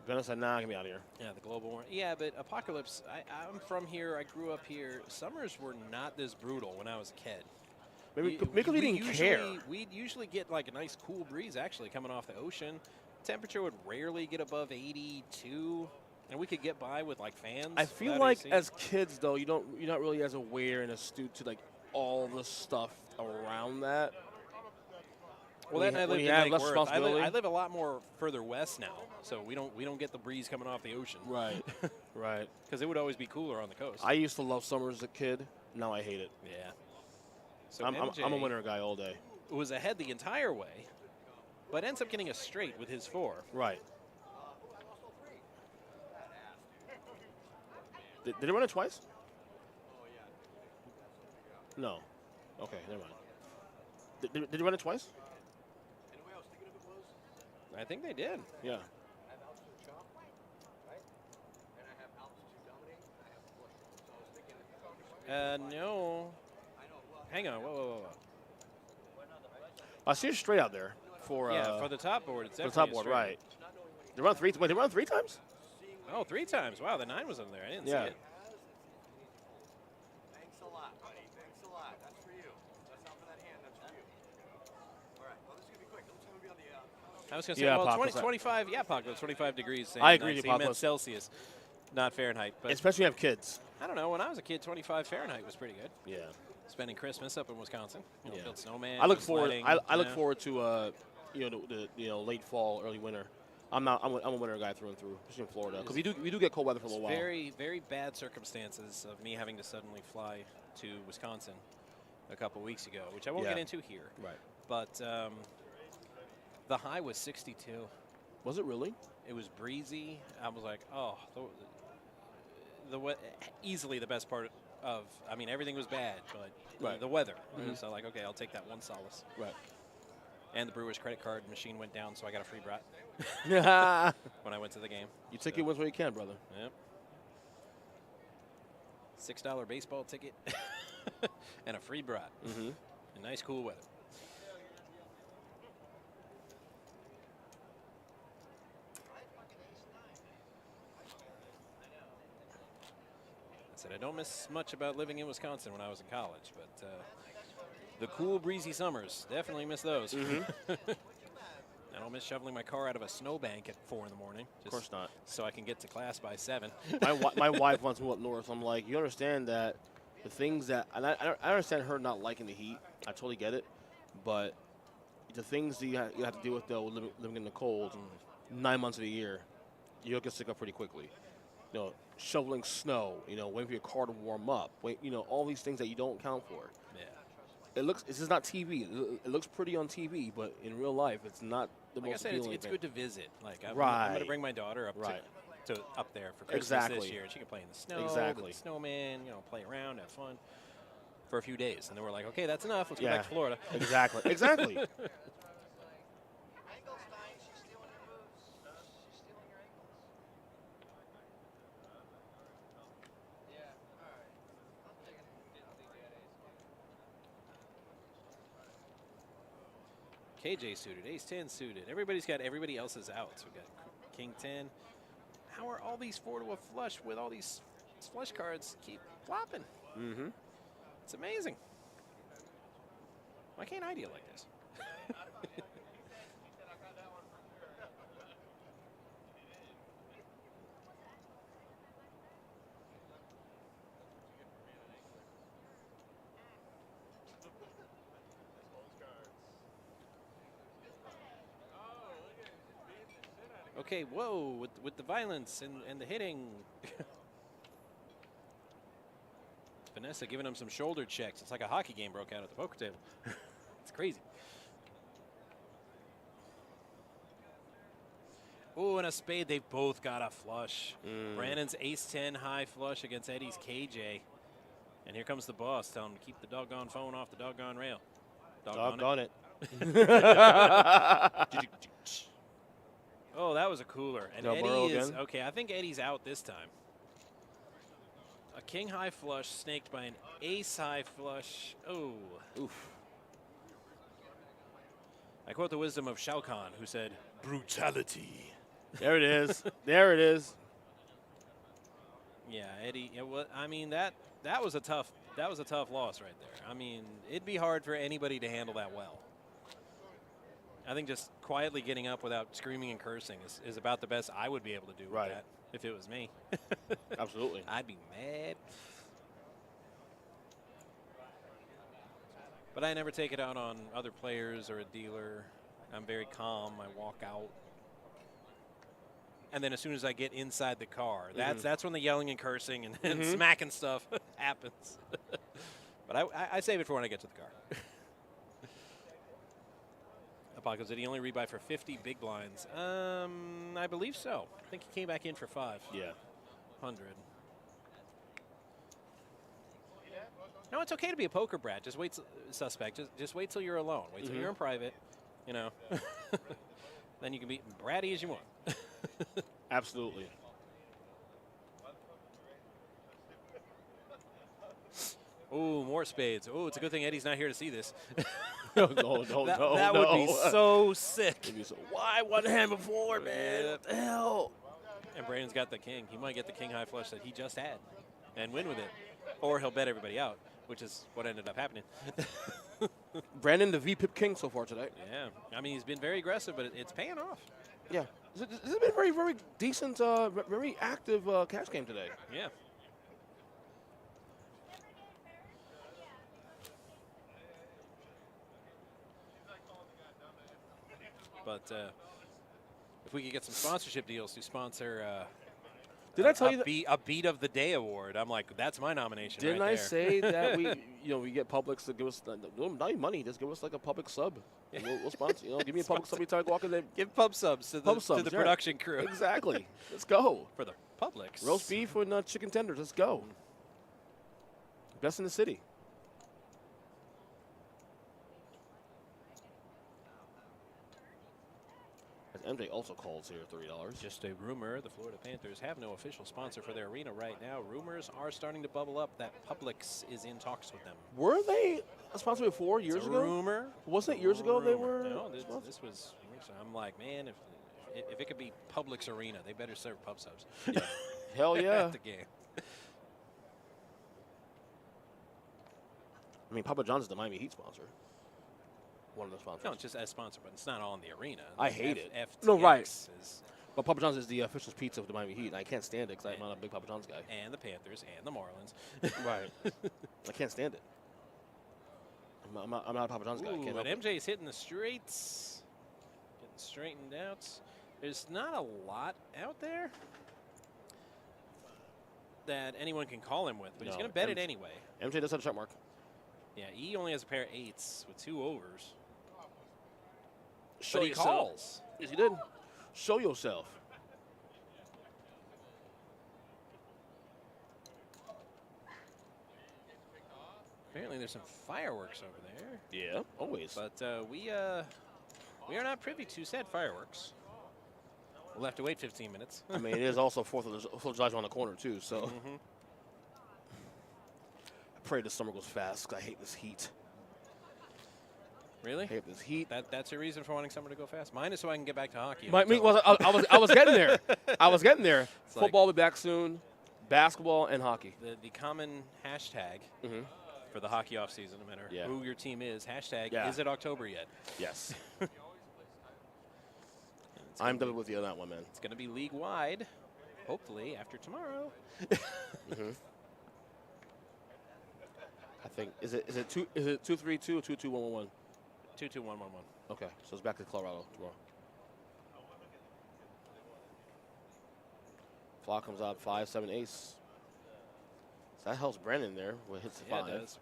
Venice said, nah, get me out of here. Yeah, the global warming. Yeah, but Apocalypse, I'm from here. I grew up here. Summers were not this brutal when I was a kid. Maybe because we didn't care. We'd usually get like a nice cool breeze actually coming off the ocean. Temperature would rarely get above 82, and we could get by with like fans. I feel without like AC. as kids, though, you're not really as aware and astute to like all the stuff around that. Well, then I live in less Lake Worth. responsibility. I live a lot more further west now, so we don't get the breeze coming off the ocean. Right, right. Because it would always be cooler on the coast. I used to love summers as a kid. Now I hate it. Yeah. So I'm MJ a winter guy all day. was ahead the entire way, but ends up getting a straight with his 4. Right. Did he run it twice? No. Okay, never mind. Did he run it twice? I think they did. Yeah. No. hang on. Whoa. I see it straight out there for For the top board, it's for the definitely top board, a straight. right? They run three. Wait, they run 3 times? Oh, 3 times. Wow, the 9 was in there. I didn't Yeah. see it. Thanks a lot, buddy. Thanks a lot. That's for you. That's not for that hand. That's for you. All right. Well, this is going to be quick. Let's have it be on the I was going to say, Yeah, well, Pac, 20, what's that? 25, yeah, Pac, 25 degrees. I agree with you, He meant Pac. Celsius, not Fahrenheit. But Especially when you have kids. I don't know. When I was a kid, 25 Fahrenheit was pretty good. Yeah. Spending Christmas up in Wisconsin. You know, Yeah. build snowman. I look forward. sledding, I look you know. forward to the late fall, early winter. I'm a winter guy through and through, especially in Florida, because we do get cold weather for a little while. Very, very bad circumstances of me having to suddenly fly to Wisconsin a couple weeks ago, which I won't Yeah. get into here. Right. But the high was 62. Was it really? It was breezy. I was like, oh, easily the best part of. I mean, everything was bad, but Right. the weather. So like, okay, I'll take that one solace. Right. And the Brewers credit card machine went down, so I got a free brat You when I went to the game. take it wins where you can, brother. Yep. $6 baseball ticket and a free brat. Mm-hmm. And nice, cool weather. I said I don't miss much about living in Wisconsin when I was in college, but the cool, breezy summers, definitely miss those. I don't miss shoveling my car out of a snowbank at 4 in the morning. Of course not. So I can get to class by 7. My wife wants to move up north. I'm like, you understand that the things that, and I understand her not liking the heat. I totally get it, but the things that you have to deal with though, living in the cold, 9 months of the year, you'll get sick of pretty quickly. You know, shoveling snow. You know, waiting for your car to warm up. All these things that you don't count for. Yeah. This is not TV. It looks pretty on TV, but in real life, it's not the Like I most said, appealing it's thing. good to visit. Like I'm Right. going to bring my daughter up Right. to up there for Christmas this Exactly. year, and she can play in the snow, Exactly. with the snowman, play around, have fun for a few days, and then we're like, okay, that's enough. Let's go Yeah. back to Florida. Exactly. Exactly. Engelstein, she's stealing your moves. She's stealing your ankles. Yeah, all right. I'm taking KJ suited, Ace 10 suited. Everybody's got everybody else's outs. We've got King 10. How are all these 4 to a flush with all these flush cards keep flopping? Mm-hmm. It's amazing. Why can't I deal like this? Okay, whoa, with the violence and the hitting. Vanessa giving him some shoulder checks. It's like a hockey game broke out at the poker table. It's crazy. Oh, and a spade. They've both got a flush. Brandon's ace-10 high flush against Eddie's KJ. And here comes the boss telling him to keep the doggone phone off the doggone rail. Doggone it. Oh, that was a cooler. And Del Eddie Burrow is, again? okay, I think Eddie's out this time. A king high flush snaked by an ace high flush. Oh. Oof. I quote the wisdom of Shao Kahn, who said, brutality. There it is. There it is. Yeah, Eddie, I mean, that was a tough loss right there. I mean, it'd be hard for anybody to handle that well. I think just quietly getting up without screaming and cursing is about the best I would be able to do with Right. that if it was me. Absolutely. I'd be mad. But I never take it out on other players or a dealer. I'm very calm. I walk out. And then as soon as I get inside the car, that's when the yelling and cursing and smacking stuff happens. But I save it for when I get to the car. Apocalypse, did he only rebuy for 50 big blinds? I believe so. I think he came back in for 5. Yeah. 100. No, it's okay to be a poker brat. Just wait, suspect. Just wait till you're alone. Wait till you're in private. You know. Then you can be bratty as you want. Absolutely. Oh, more spades. Oh, it's a good thing Eddie's not here to see this. no, That would be so sick. Why one hand before, man? What the hell? And Brandon's got the king. He might get the king high flush that he just had and win with it. Or he'll bet everybody out, which is what ended up happening. Brandon, the VPIP king so far today. Yeah. I mean, he's been very aggressive, but it's paying off. Yeah. This has been very, very decent, very active cash game today. Yeah. But if we could get some sponsorship deals to sponsor Did I tell you that? a Beat of the Day award, I'm like, that's my nomination. Didn't right I there. say that we get Publix to give us not even money, just give us like a Publix sub. And we'll sponsor. Give me a Publix sub every time I walk in there. Give pub subs to the production crew. Exactly. Let's go. For the Publix. Roast beef and chicken tenders. Let's go. Best in the city. MJ also calls here $30. Just a rumor, the Florida Panthers have no official sponsor for their arena right now. Rumors are starting to bubble up that Publix is in talks with them. Were they a sponsor before years ago? Rumor. Wasn't it years ago they were? No, this was. I'm like, man, if it could be Publix arena, they better serve pub subs. Yeah. Hell yeah. At the game. I mean, Papa John's is the Miami Heat sponsor. One of the sponsors. No, just as sponsor, but it's not on the arena. I hate it. FTX No, right. is, But Papa John's is the official pizza of the Miami Heat, and I can't stand it because I'm not a big Papa John's guy. and the Panthers and the Marlins. Right. I can't stand it. I'm not a Papa John's guy. I Ooh, can't but help it. MJ's hitting the straights, getting straightened out. There's not a lot out there that anyone can call him with, but he's No, going to bet it anyway. MJ does have a check mark. Yeah, E only has a pair of eights with 2 overs. Show But he yourself. calls. Yes, he did. Show yourself. Apparently there's some fireworks over there. Yeah, always. But we are not privy to said fireworks. We'll have to wait 15 minutes. I mean, it is also 4th of July on the corner, too, so. Mm-hmm. I pray this summer goes fast because I hate this heat. Really? I hate this heat. That's your reason for wanting summer to go fast? Mine is so I can get back to hockey. I was getting there. I was getting there. It's like- Football will be back soon. Basketball and hockey. The common hashtag Mm-hmm. for the hockey offseason, no matter Yeah. who your team is, hashtag, Yeah. is it October yet? Yes. It's I'm gonna done with you on that one, man. It's going to be league-wide, hopefully, after tomorrow. Mm-hmm. I think is it 2-3-2 or 2-2-1-1-1? 2-2-1-1-1. Okay, so it's back to Colorado tomorrow. Flock comes out 5-7 ace. So that helps Brandon there. When it hits the Yeah, 5. it does.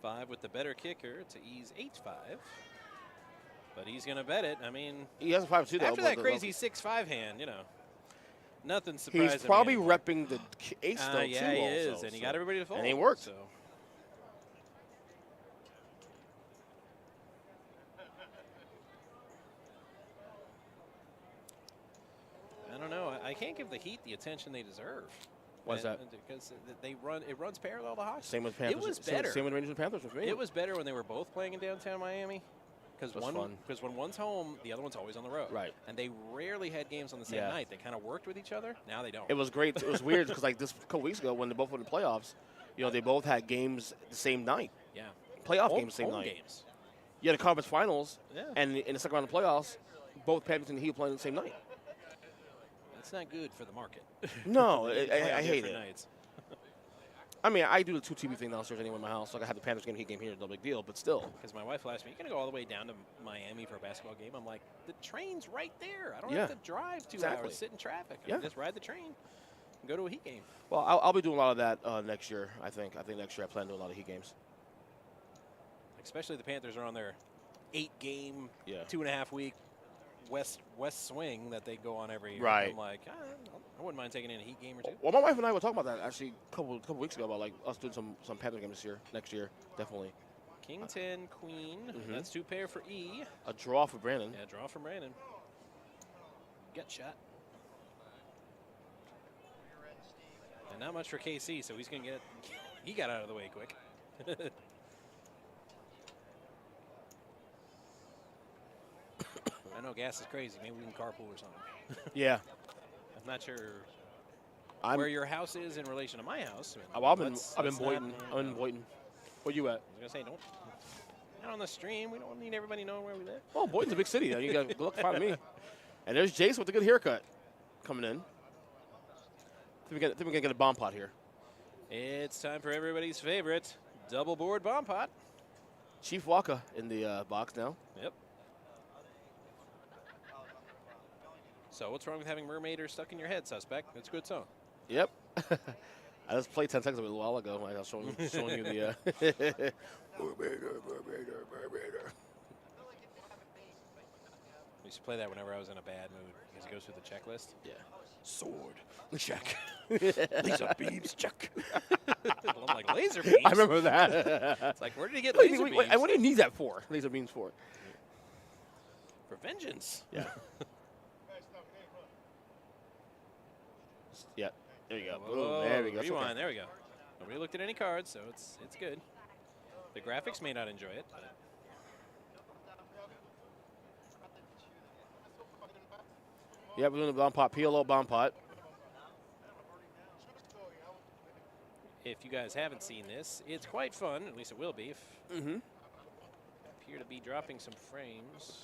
5 with the better kicker to ease 8-5. But he's going to bet it. I mean, He has a 5-2 though. after but that the- crazy 6-5 hand, nothing surprising. He's probably me anymore. repping the ace though Yeah, too. he also, is, and he so. got everybody to fold. And he worked. So. I don't know. I can't give the Heat the attention they deserve. Why's that? Because it runs parallel to hockey. Same with Panthers. It was same- better. Same with Rangers and Panthers with me. It was better when they were both playing in downtown Miami. That's fun. Because when one's home, the other one's always on the road. Right. And they rarely had games on the same Yeah. night. They kind of worked with each other. Now they don't. It was great. It was weird because like this couple weeks ago when they both were in the playoffs, they both had games the same night. Yeah. Playoff Home- games the same home night. games. You had a conference finals, Yeah. and in the second round of playoffs, both Panthers and Heat playing the same night. That's not good for the market. No, They play I on hate different it. nights. I mean, I do the 2 TV thing downstairs anyway in my house. Like I have the Panthers game, Heat game here, no big deal. But still, Because my wife asked me, "You're gonna go all the way down to Miami for a basketball game?" I'm like, "The train's right there. I don't Yeah. have to drive 2 Exactly. hours, sit in traffic. I Yeah. can just ride the train and go to a Heat game." well, I'll be doing a lot of that next year. I think next year I plan to do a lot of Heat games. Especially the Panthers are on their 8-game, Yeah. 2.5-week West swing that they go on every year. Right. I'm like, I wouldn't mind taking in a Heat game or two. Well, my wife and I were talking about that actually a couple weeks ago about like us doing some Panther games next year, definitely. King 10, Queen. Mhm. That's 2 pair for E. A draw for Brandon. Yeah, draw from Brandon. Get shot. And not much for KC, so he's gonna get He got out of the way quick. I know gas is crazy. Maybe we can carpool or something. Yeah. I'm not sure where your house is in relation to my house. I've been Boynton. I'm in Boynton. Where you at? I was gonna say don't. Not on the stream. We don't need everybody knowing where we live. Oh, Boynton's a big city. You got to look find me. And there's Jace with a good haircut coming in. I think we're gonna get a bomb pot here. It's time for everybody's favorite double board bomb pot. Chief Waka in the box now. Yep. So what's wrong with having Mermaider stuck in your head, suspect? It's a good song. Yep. I just played 10 seconds of it a while ago. I was showing you the. Mermaider. I used to play that whenever I was in a bad mood because it goes through the checklist. Yeah. Sword. Check. Laser beams. Check. I'm like, laser beams? I remember that. It's like, where did he get Wait, laser wait, beams? wait, what do you need that for? Laser beams for? For vengeance. Yeah. Yeah. There you go. Whoa, Boom. There we go. That's Rewind. okay. There we go. Nobody looked at any cards, so it's good. The graphics may not enjoy it. But Yeah, we're doing the bomb pot. PLO bomb pot. if you guys haven't seen this, it's quite fun. At least it will be. If appear to be dropping some frames.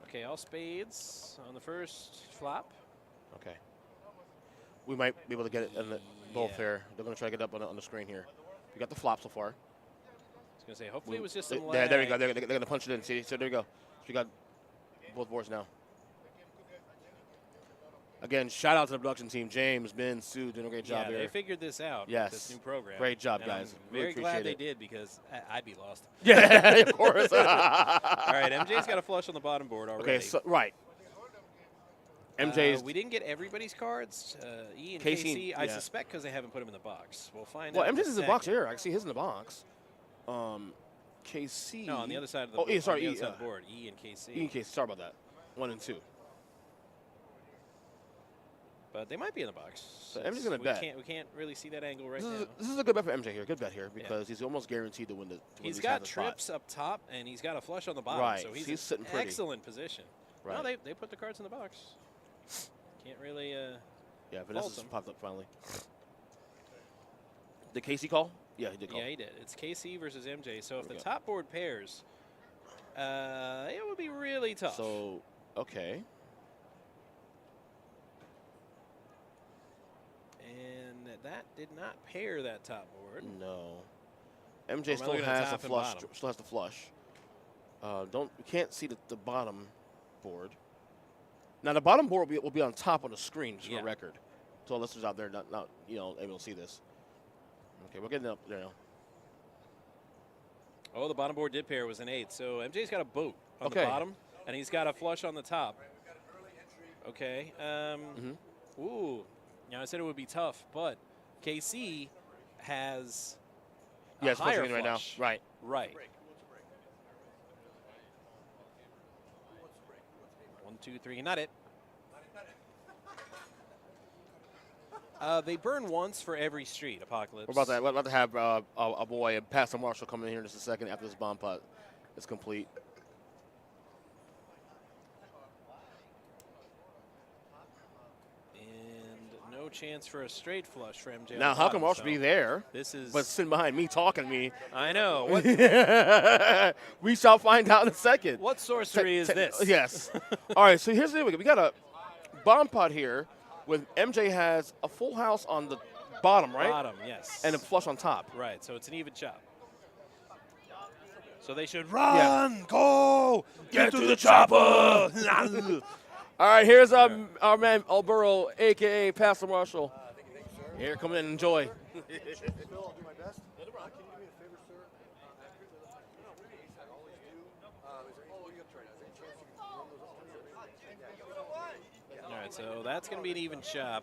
Okay, all spades on the first flop. Okay. We might be able to get it in the both Yeah. there. They're going to try to get it up on the screen here. We got the flop so far. I was going to say, hopefully it was just some There lag. we go. They're going to punch it in. See, so there you go. So we got both boards now. Again, shout out to the production team. James, Ben, Sue, doing a great job Yeah, here. they figured this out Yes. with this new program. Great job, And guys. I'm very Really glad appreciate they it. did because I'd be lost. Yeah, of course. All right, MJ's got a flush on the bottom board already. Okay, so, right. MJ's. We didn't get everybody's cards. E and Casey, KC, I yeah. suspect because they haven't put them in the box. We'll find Well, out. MJ's is in the box second. here. I can see his in the box. KC. No, on the other side of the Oh, board. yeah, sorry. On the E, other side of the board. E and KC. E and KC. Sorry about that. 1 and 2. But they might be in the box. So MJ's gonna we bet. We can't really see that angle right This now. is a good bet for MJ here. Good bet here because he's almost guaranteed to win the. He's got trips up top and he's got a flush on the bottom. Right, So he's, he's sitting in pretty. excellent position. Right. No, they put the cards in the box. Can't really. Yeah, Vanessa's Awesome. popped up finally. Did Casey call? Yeah, he did call. Yeah, he did. It's KC versus MJ. So if There the we go. top board pairs, it would be really tough. So, okay. And that did not pair that top board. No. MJ Am I still looking at has the top and flush. bottom? Still has the flush. We can't see the bottom board. Now the bottom board will be on top on the screen, just for Yeah. the record. So listeners out there not able to see this. Okay, we're getting up there now. Oh, the bottom board did pair. It was an 8. So MJ's got a boat on Okay. the bottom, and he's got a flush on the top. Okay. Ooh. Now, I said it would be tough, but KC has a Yeah, it's higher pushing in right now. flush. Right. Right. 1, 2, 3. Not it. They burn once for every street, Apocalypse. We're about to have a boy, Pastor Marshall, come in here in just a second after this bomb pot is complete. And no chance for a straight flush for MJ. on Now, the how can bottom, Marshall so be there, This is. but sitting behind me talking to me? I know. What, We shall find out in a second. what sorcery is this? Yes. All right, so here's the deal. We got a bomb pot here with MJ has a full house on the bottom, right? Bottom, yes. And a flush on top. Right, so it's an even chop. So they should run, go, Get to the chopper! All right, here's our man, Alburo, a.k.a. Pastor Marshall. Here, come in and enjoy. Phil, I'll do my best. Can you do me a favor, sir? I always do. Is there anything you got to try? Is there any chance you can run those up? All right, so that's going to be an even chop.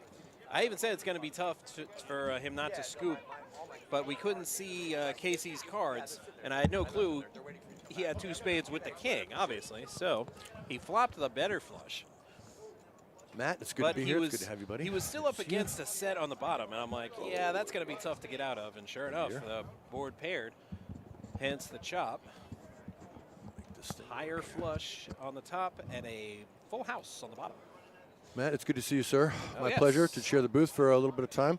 I even said it's going to be tough for him not to scoop, but we couldn't see Casey's cards, and I had no clue he had 2 spades with the king, obviously. So he flopped the better flush. Matt, it's good But to be he here. was, It's good to have you, buddy. He was still up See ya. against a set on the bottom, and I'm like, yeah, that's going to be tough to get out of. And sure enough, the board paired, hence the chop. Higher flush on the top and a full house on the bottom. Matt, it's good to see you, sir. Oh, My yes. pleasure to share the booth for a little bit of time.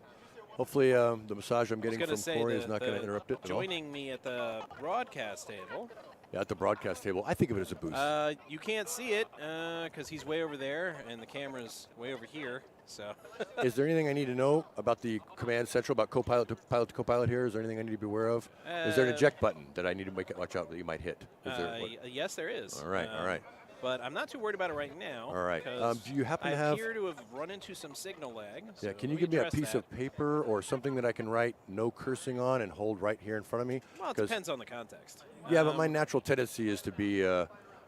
Hopefully, the massage I'm getting I was from gonna Corey say is not going to interrupt it at all. joining me at the broadcast table. Yeah, at the broadcast table. I think of it as a booth. You can't see it because he's way over there and the camera's way over here. So, Is there anything I need to know about the command central, about co-pilot to pilot to co-pilot here? Is there anything I need to be aware of? Is there an eject button that I need to watch out that you might hit? Is there, yes, there is. all right, all right. But I'm not too worried about it right now. All right. 'cause Do you happen I to have? appear to have run into some signal lag. Yeah, so can you let give me a address piece that. of paper or something that I can write no cursing on and hold right here in front of me? Well, it 'Cause- depends on the context. Yeah, but my natural tendency is to be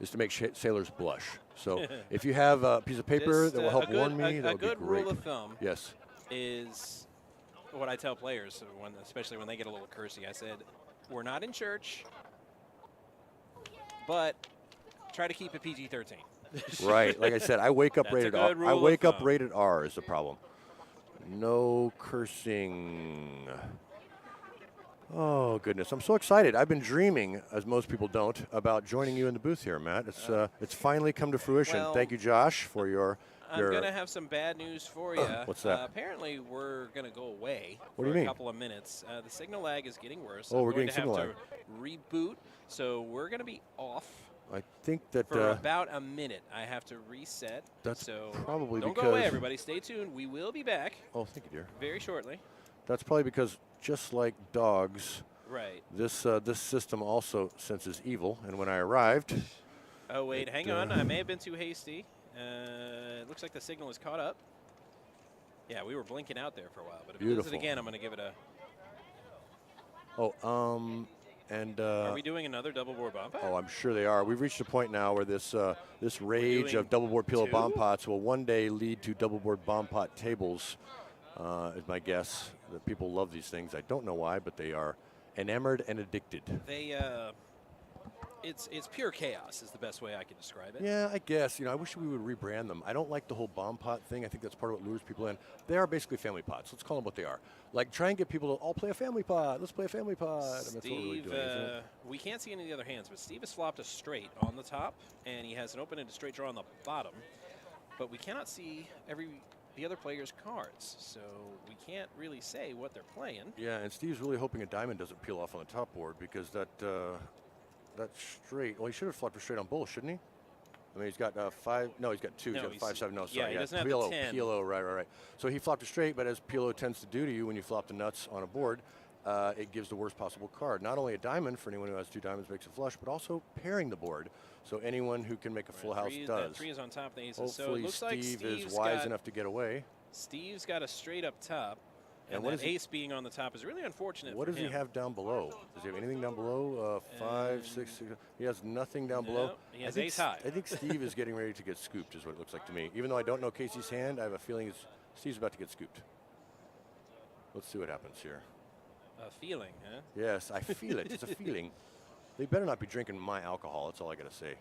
is to make sailors blush. So if you have a piece of paper This, that will help a good, warn me, a that would be good great. rule of thumb Yes. is what I tell players, especially when they get a little cursy. I said, we're not in church, but try to keep it PG-13. Right. Like I said, I wake up That's a rated good R. rule I of wake up thumb. rated R is the problem. No cursing. Oh goodness, I'm so excited. I've been dreaming, as most people don't, about joining you in the booth here, Matt. It's finally come to fruition. Well, Thank you, Josh, for your. I'm going to have some bad news for you. What's that? Apparently, we're going to go away What for do you a mean? couple of minutes. The signal lag is getting worse. Oh, I'm we're going getting to signal have to reboot. So we're going to be off I think that for about a minute. I have to reset. that's so probably don't because. go away, everybody. Stay tuned. We will be back Oh, thank you, dear. very shortly. That's probably because, just like dogs, Right. this system also senses evil. And when I arrived, Oh, wait. Hang on. I may have been too hasty. It looks like the signal is caught up. Yeah, we were blinking out there for a while. But if it does Beautiful. it again, I'm going to give it a... and Are we doing another double board bomb? oh, I'm sure they are. We've reached a point now where this rage doing of double board pillow two? bomb pots will one day lead to double board bomb pot tables. Is my guess. That people love these things. I don't know why, but they are enamored and addicted. They, it's pure chaos is the best way I can describe it. Yeah, I guess. I wish we would rebrand them. I don't like the whole bomb pot thing. I think that's part of what lures people in. They are basically family pots. Let's call them what they are. Like, try and get people to all play a family pot. Let's play a family pot. And that's what we're really Steve, doing, isn't it? we can't see any of the other hands, but Steve has flopped a straight on the top, and he has an open and a straight draw on the bottom. But we cannot see the other player's cards, so we can't really say what they're playing. Yeah, and Steve's really hoping a diamond doesn't peel off on the top board because that straight. Well, he should have flopped a straight on both, shouldn't he? I mean, he's got 5. No, he's got 2. No, He's got 5, 7. No, sorry. yeah, he doesn't have Pilo, the 10. Pilo, right. So he flopped a straight, but as Pilo tends to do to you when you flop the nuts on a board, it gives the worst possible card. Not only a diamond for anyone who has 2 diamonds makes a flush, but also pairing the board. So anyone who can make a full house That does. 3 is on top of the aces. Hopefully, So it looks like Steve Steve's is wise got, enough to get away. Steve's got a straight up top, And and what that is he- ace being on the top is really unfortunate What for does him. he have down below? Does he have anything down below? 5, 6, 6. He has nothing down below. No, he has I think ace high. I think Steve is getting ready to get scooped, is what it looks like to me. Even though I don't know Casey's hand, I have a feeling Steve's about to get scooped. Let's see what happens here. A feeling, huh? Yes, I feel it. It's a feeling. They better not be drinking my alcohol. That's all I got to say.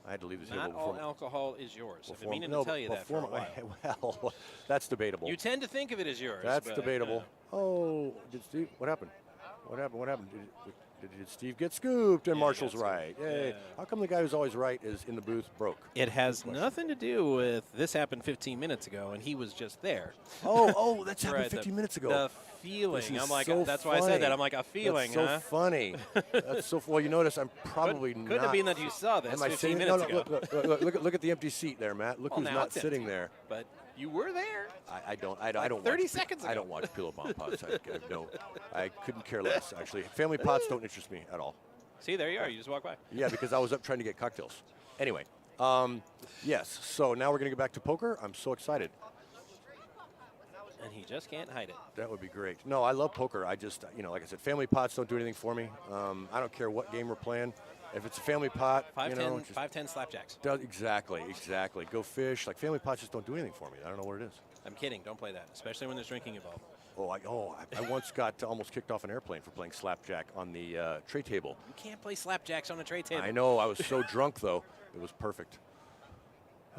I had to leave the table Not all before. alcohol is yours. I've been before- meaning no, to tell you that for a before while. well, that's debatable. You tend to think of it as yours. That's but, debatable. Oh, did Steve? What happened? What happened? What happened? Did Steve get scooped? And Yeah, he Marshall's got right. scooped. Yay. Yeah. How come the guy who's always right is in the booth broke? It has question. nothing to do with this happened 15 minutes ago, and he was just there. Oh, that's happened Right, 15 minutes ago. The feeling. This is I'm like, so that's why I funny. said that. I'm like, a feeling, That's so huh? funny. That's so. Well, you notice I'm probably not. Couldn't have been that you saw this Am I 15 sitting? minutes No, ago. look at the empty seat there, Matt. Look Well, who's now not it's sitting empty. there. But you were there. I don't 30 watch, seconds I ago. don't watch pillow bomb pots. I couldn't care less. Actually, family pots don't interest me at all. See, there you are. You just walk by. Yeah, because I was up trying to get cocktails. Anyway, yes. So now we're gonna get back to poker. I'm so excited. And he just can't hide it. That would be great. No, I love poker. I just, like I said, family pots don't do anything for me. I don't care what game we're playing. If it's a family pot, 5-10 just 5-10 slapjacks. exactly. Go fish. Like family pots just don't do anything for me. I don't know what it is. I'm kidding. Don't play that, especially when there's drinking involved. I once got almost kicked off an airplane for playing slapjack on the tray table. You can't play slapjacks on a tray table. I know. I was so drunk though. It was perfect.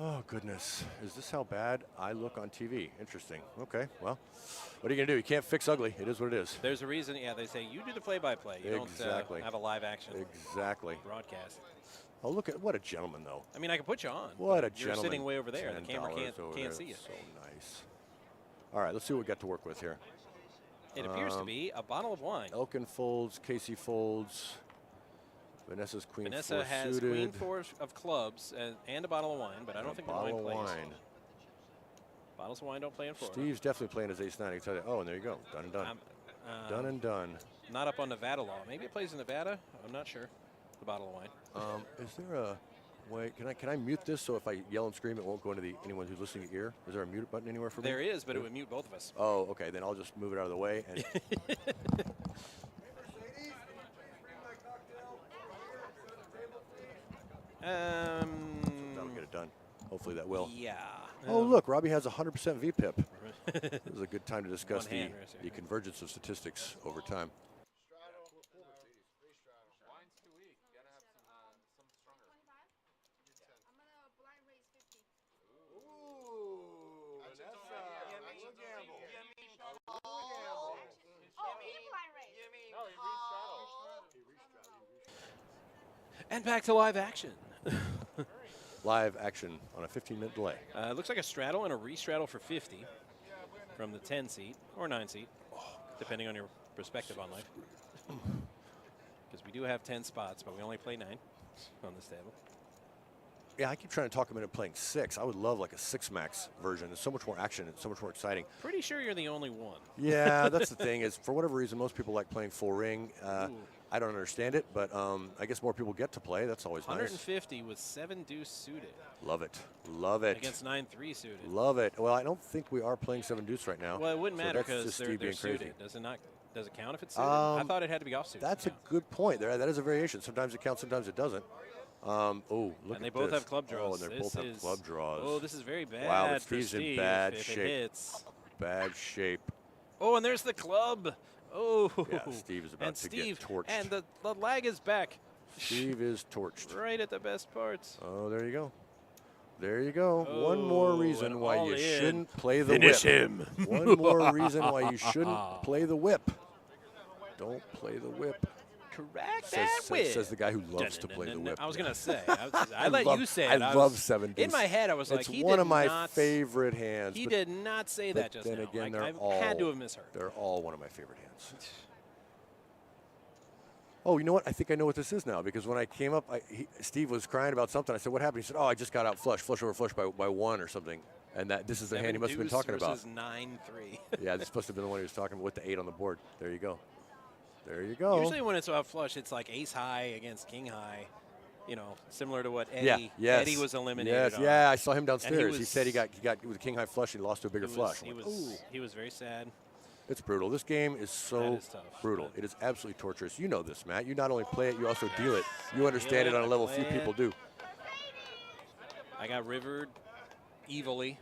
Oh, goodness. Is this how bad I look on TV? Interesting. Okay, well, what are you going to do? You can't fix ugly. It is what it is. There's a reason, yeah, they say you do the play-by-play. You Exactly. don't have a live action Exactly. broadcast. Oh, look at what a gentleman, though. I mean, I can put you on. What a You're gentleman. sitting way over there. The camera $10 over can't there. see you. So nice. All right, let's see what we got to work with here. It appears to be a bottle of wine. Elkin folds, Casey folds. Vanessa's queen Vanessa four has suited. queen four of clubs and a bottle of wine, but I don't think the wine plays. Bottles of wine don't play in Florida. Steve's definitely playing his ace-9. I can tell you. Oh, and there you go. Done and done. Done and done. Not up on Nevada law. Maybe it plays in Nevada. I'm not sure. The bottle of wine. Is there a way? Can I mute this so if I yell and scream, it won't go into anyone who's listening ear? Is there a mute button anywhere for me? There is, but it would mute both of us. Oh, okay. Then I'll just move it out of the way. And that'll get it done. Hopefully that will. Yeah. Oh, look, Robbie has 100% VPIP. This is a good time to discuss One hand, the convergence of statistics over time. And back to live action. Live action on a 15-minute delay. It looks like a straddle and a re-straddle for 50 from the 10 seat or 9 seat, depending on your perspective on life. Because we do have 10 spots, but we only play 9 on this table. Yeah, I keep trying to talk him into playing 6. I would love like a 6-max version. There's so much more action and so much more exciting. Pretty sure you're the only one. Yeah, that's the thing is, for whatever reason, most people like playing full ring. I don't understand it, but I guess more people get to play. That's always 150 with 7 deuce suited. Love it. Love it. Against 9-3 suited. Love it. Well, I don't think we are playing 7 deuce right now. Well, it wouldn't matter because they're suited. Does it count if it's suited? I thought it had to be off suited. That's a good point. That is a variation. Sometimes it counts, sometimes it doesn't. Oh, look at this. And they both have club draws. Oh, and they both have club draws. Oh, this is very bad. Wow, but for Steve's Steve in bad if shape. It hits. Bad shape. Oh, and there's the club. Oh. Yeah, Steve is about to get torched. And the lag is back. Steve is torched. Right at the best parts. Oh, there you go. There you go. Oh, one more reason why you shouldn't play the Finish whip. him. One more reason why you shouldn't play the whip. Don't play the whip. Correct that whip. Says the guy who loves to play the whip. I was going to say. I let you say it. I love 7 deuce. In my head, I was like, it's one of my favorite hands. He did not say that just now. Then again, I had to have misheard. They're all one of my favorite hands. Oh, you know what? I think I know what this is now, because when I came up, Steve was crying about something. I said, what happened? He said, oh, I just got out flush over flush by 1 or something. And this is the hand he must have been talking about. 9-3. Yeah, this must have been the one he was talking about with the 8 on the board. There you go. There you go. Usually when it's out flush, it's like ace high against king high. You know, similar to what Eddie, Eddie was eliminated on. Yeah, I saw him downstairs. He said he got with a king high flush and lost to a bigger flush. He was very sad. It's brutal. This game is so brutal. It is absolutely torturous. You know this, Matt. You not only play it, you also deal it. You understand it on a level few people do. I got rivered evilly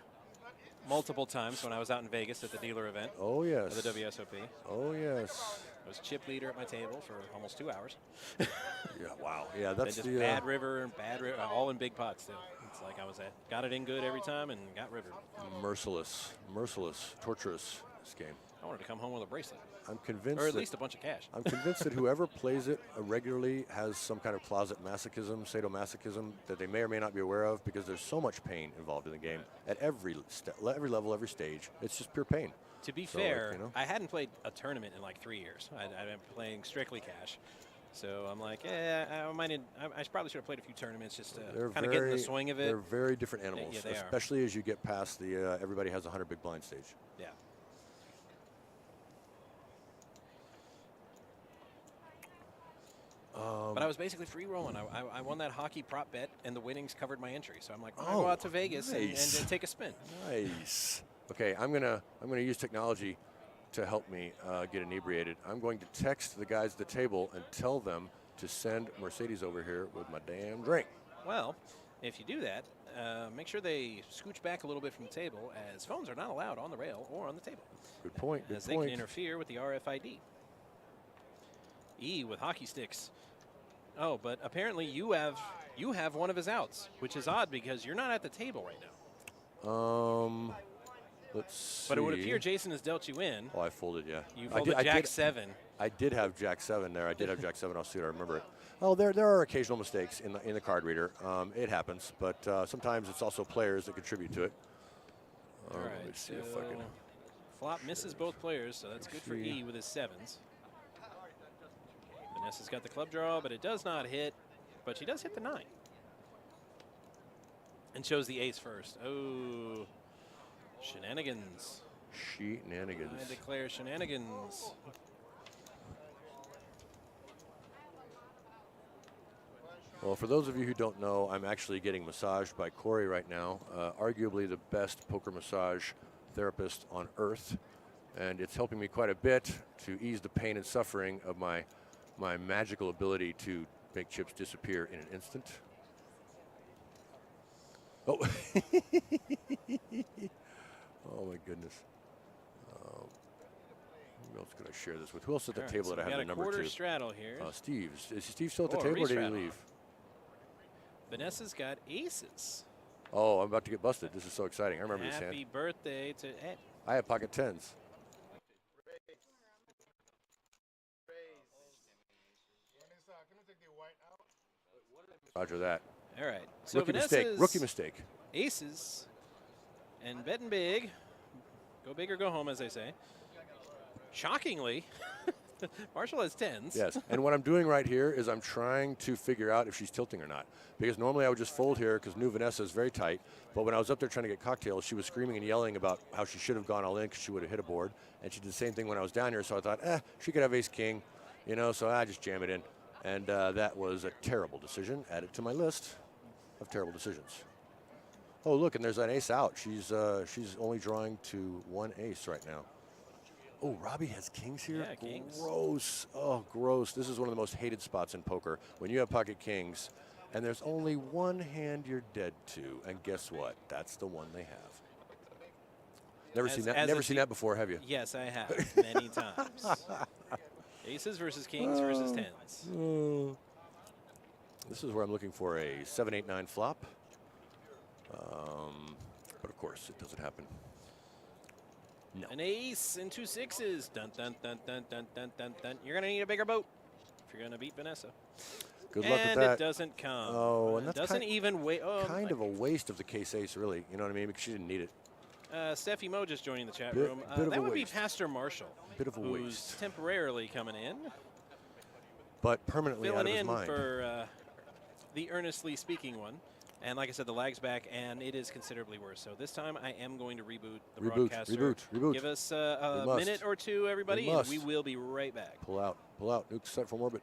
multiple times when I was out in Vegas at the dealer event. Oh, yes. Of the WSOP. Oh, yes. I was chip leader at my table for almost 2 hours. Yeah, wow. Yeah, that's just bad river and bad river, all in big pots too. It's like I was got it in good every time and got rivered. Merciless, torturous, this game. I wanted to come home with a bracelet. I'm convinced, or at least a bunch of cash. I'm convinced that whoever plays it regularly has some kind of closet masochism, sadomasochism that they may or may not be aware of, because there's so much pain involved in the game at every level, every stage. It's just pure pain. To be fair, I hadn't played a tournament in like 3 years. I've been playing strictly cash. So I'm like, I probably should have played a few tournaments just to kind of get in the swing of it. They're very different animals, yeah, especially as you get past the everybody has 100 big blind stage. Yeah. But I was basically free rolling. I won that hockey prop bet, and the winnings covered my entry. So I'm like, I'll go out to Vegas and take a spin. Nice. Okay, I'm gonna use technology to help me get inebriated. I'm going to text the guys at the table and tell them to send Mercedes over here with my damn drink. Well, if you do that, make sure they scooch back a little bit from the table, as phones are not allowed on the rail or on the table. Good point. As they can interfere with the RFID. E with hockey sticks. Oh, but apparently you have You have one of his outs, which is odd because you're not at the table right now. Let's see. But it would appear Jason has dealt you in. Oh, I folded, yeah. You folded Jack 7. I did have Jack 7 there. I did have Jack 7 offsuit. I remember it. Oh, there are occasional mistakes in the card reader. It happens, but sometimes it's also players that contribute to it. All right, let me see if I can. Flop misses both players, so that's good for E with his 7s. Vanessa's got the club draw, but it does not hit. But she does hit the 9. And shows the ace first. Oh, shenanigans. Shenanigans. I declare shenanigans. Well, for those of you who don't know, I'm actually getting massaged by Corey right now, arguably the best poker massage therapist on earth. And it's helping me quite a bit to ease the pain and suffering of my magical ability to make chips disappear in an instant. Oh. Oh, my goodness. Who else could I share this with? Who else at the table that I have the number 2? We got a quarter straddle here. Steve. Is Steve still at the table, or did he leave? Vanessa's got aces. Oh, I'm about to get busted. This is so exciting. I remember this hand. Happy birthday to Ed. I have pocket 10s. Roger that. All right. So Rookie mistake. Rookie mistake. Aces and betting big. Go big or go home, as they say. Shockingly, Marshall has 10s. Yes, and what I'm doing right here is I'm trying to figure out if she's tilting or not. Because normally I would just fold here because new Vanessa is very tight. But when I was up there trying to get cocktails, she was screaming and yelling about how she should have gone all in because she would have hit a board. And she did the same thing when I was down here. So I thought, she could have ace-king, so I just jam it in. And that was a terrible decision. Add it to my list of terrible decisions. Oh, look, and there's an ace out. She's only drawing to 1 ace right now. Oh, Robbie has kings here? Yeah, kings. Gross. Oh, gross. This is one of the most hated spots in poker. When you have pocket kings, and there's only one hand you're dead to, and guess what? That's the one they have. Never seen that before, have you? Yes, I have, many times. Aces versus kings versus 10s. This is where I'm looking for a 7-8-9 flop. But of course, it doesn't happen. No. An ace and 2 6s. Dun, dun, dun, dun, dun, dun, dun, dun. You're going to need a bigger boat if you're going to beat Vanessa. Good luck with that. And it doesn't come. Oh, and that's doesn't even wait. Oh, kind of a waste of the case ace, really. You know what I mean? Because she didn't need it. Steffi Mo just joining the chat room. That would be Pastor Marshall. Bit of a who's waste. Temporarily coming in. But permanently out of his mind. Filling in for the earnestly speaking one. And like I said, the lag's back, and it is considerably worse. So this time I am going to reboot the broadcaster. Reboot. Give us a minute or two, everybody, and we will be right back. Pull out. Nuke set from orbit.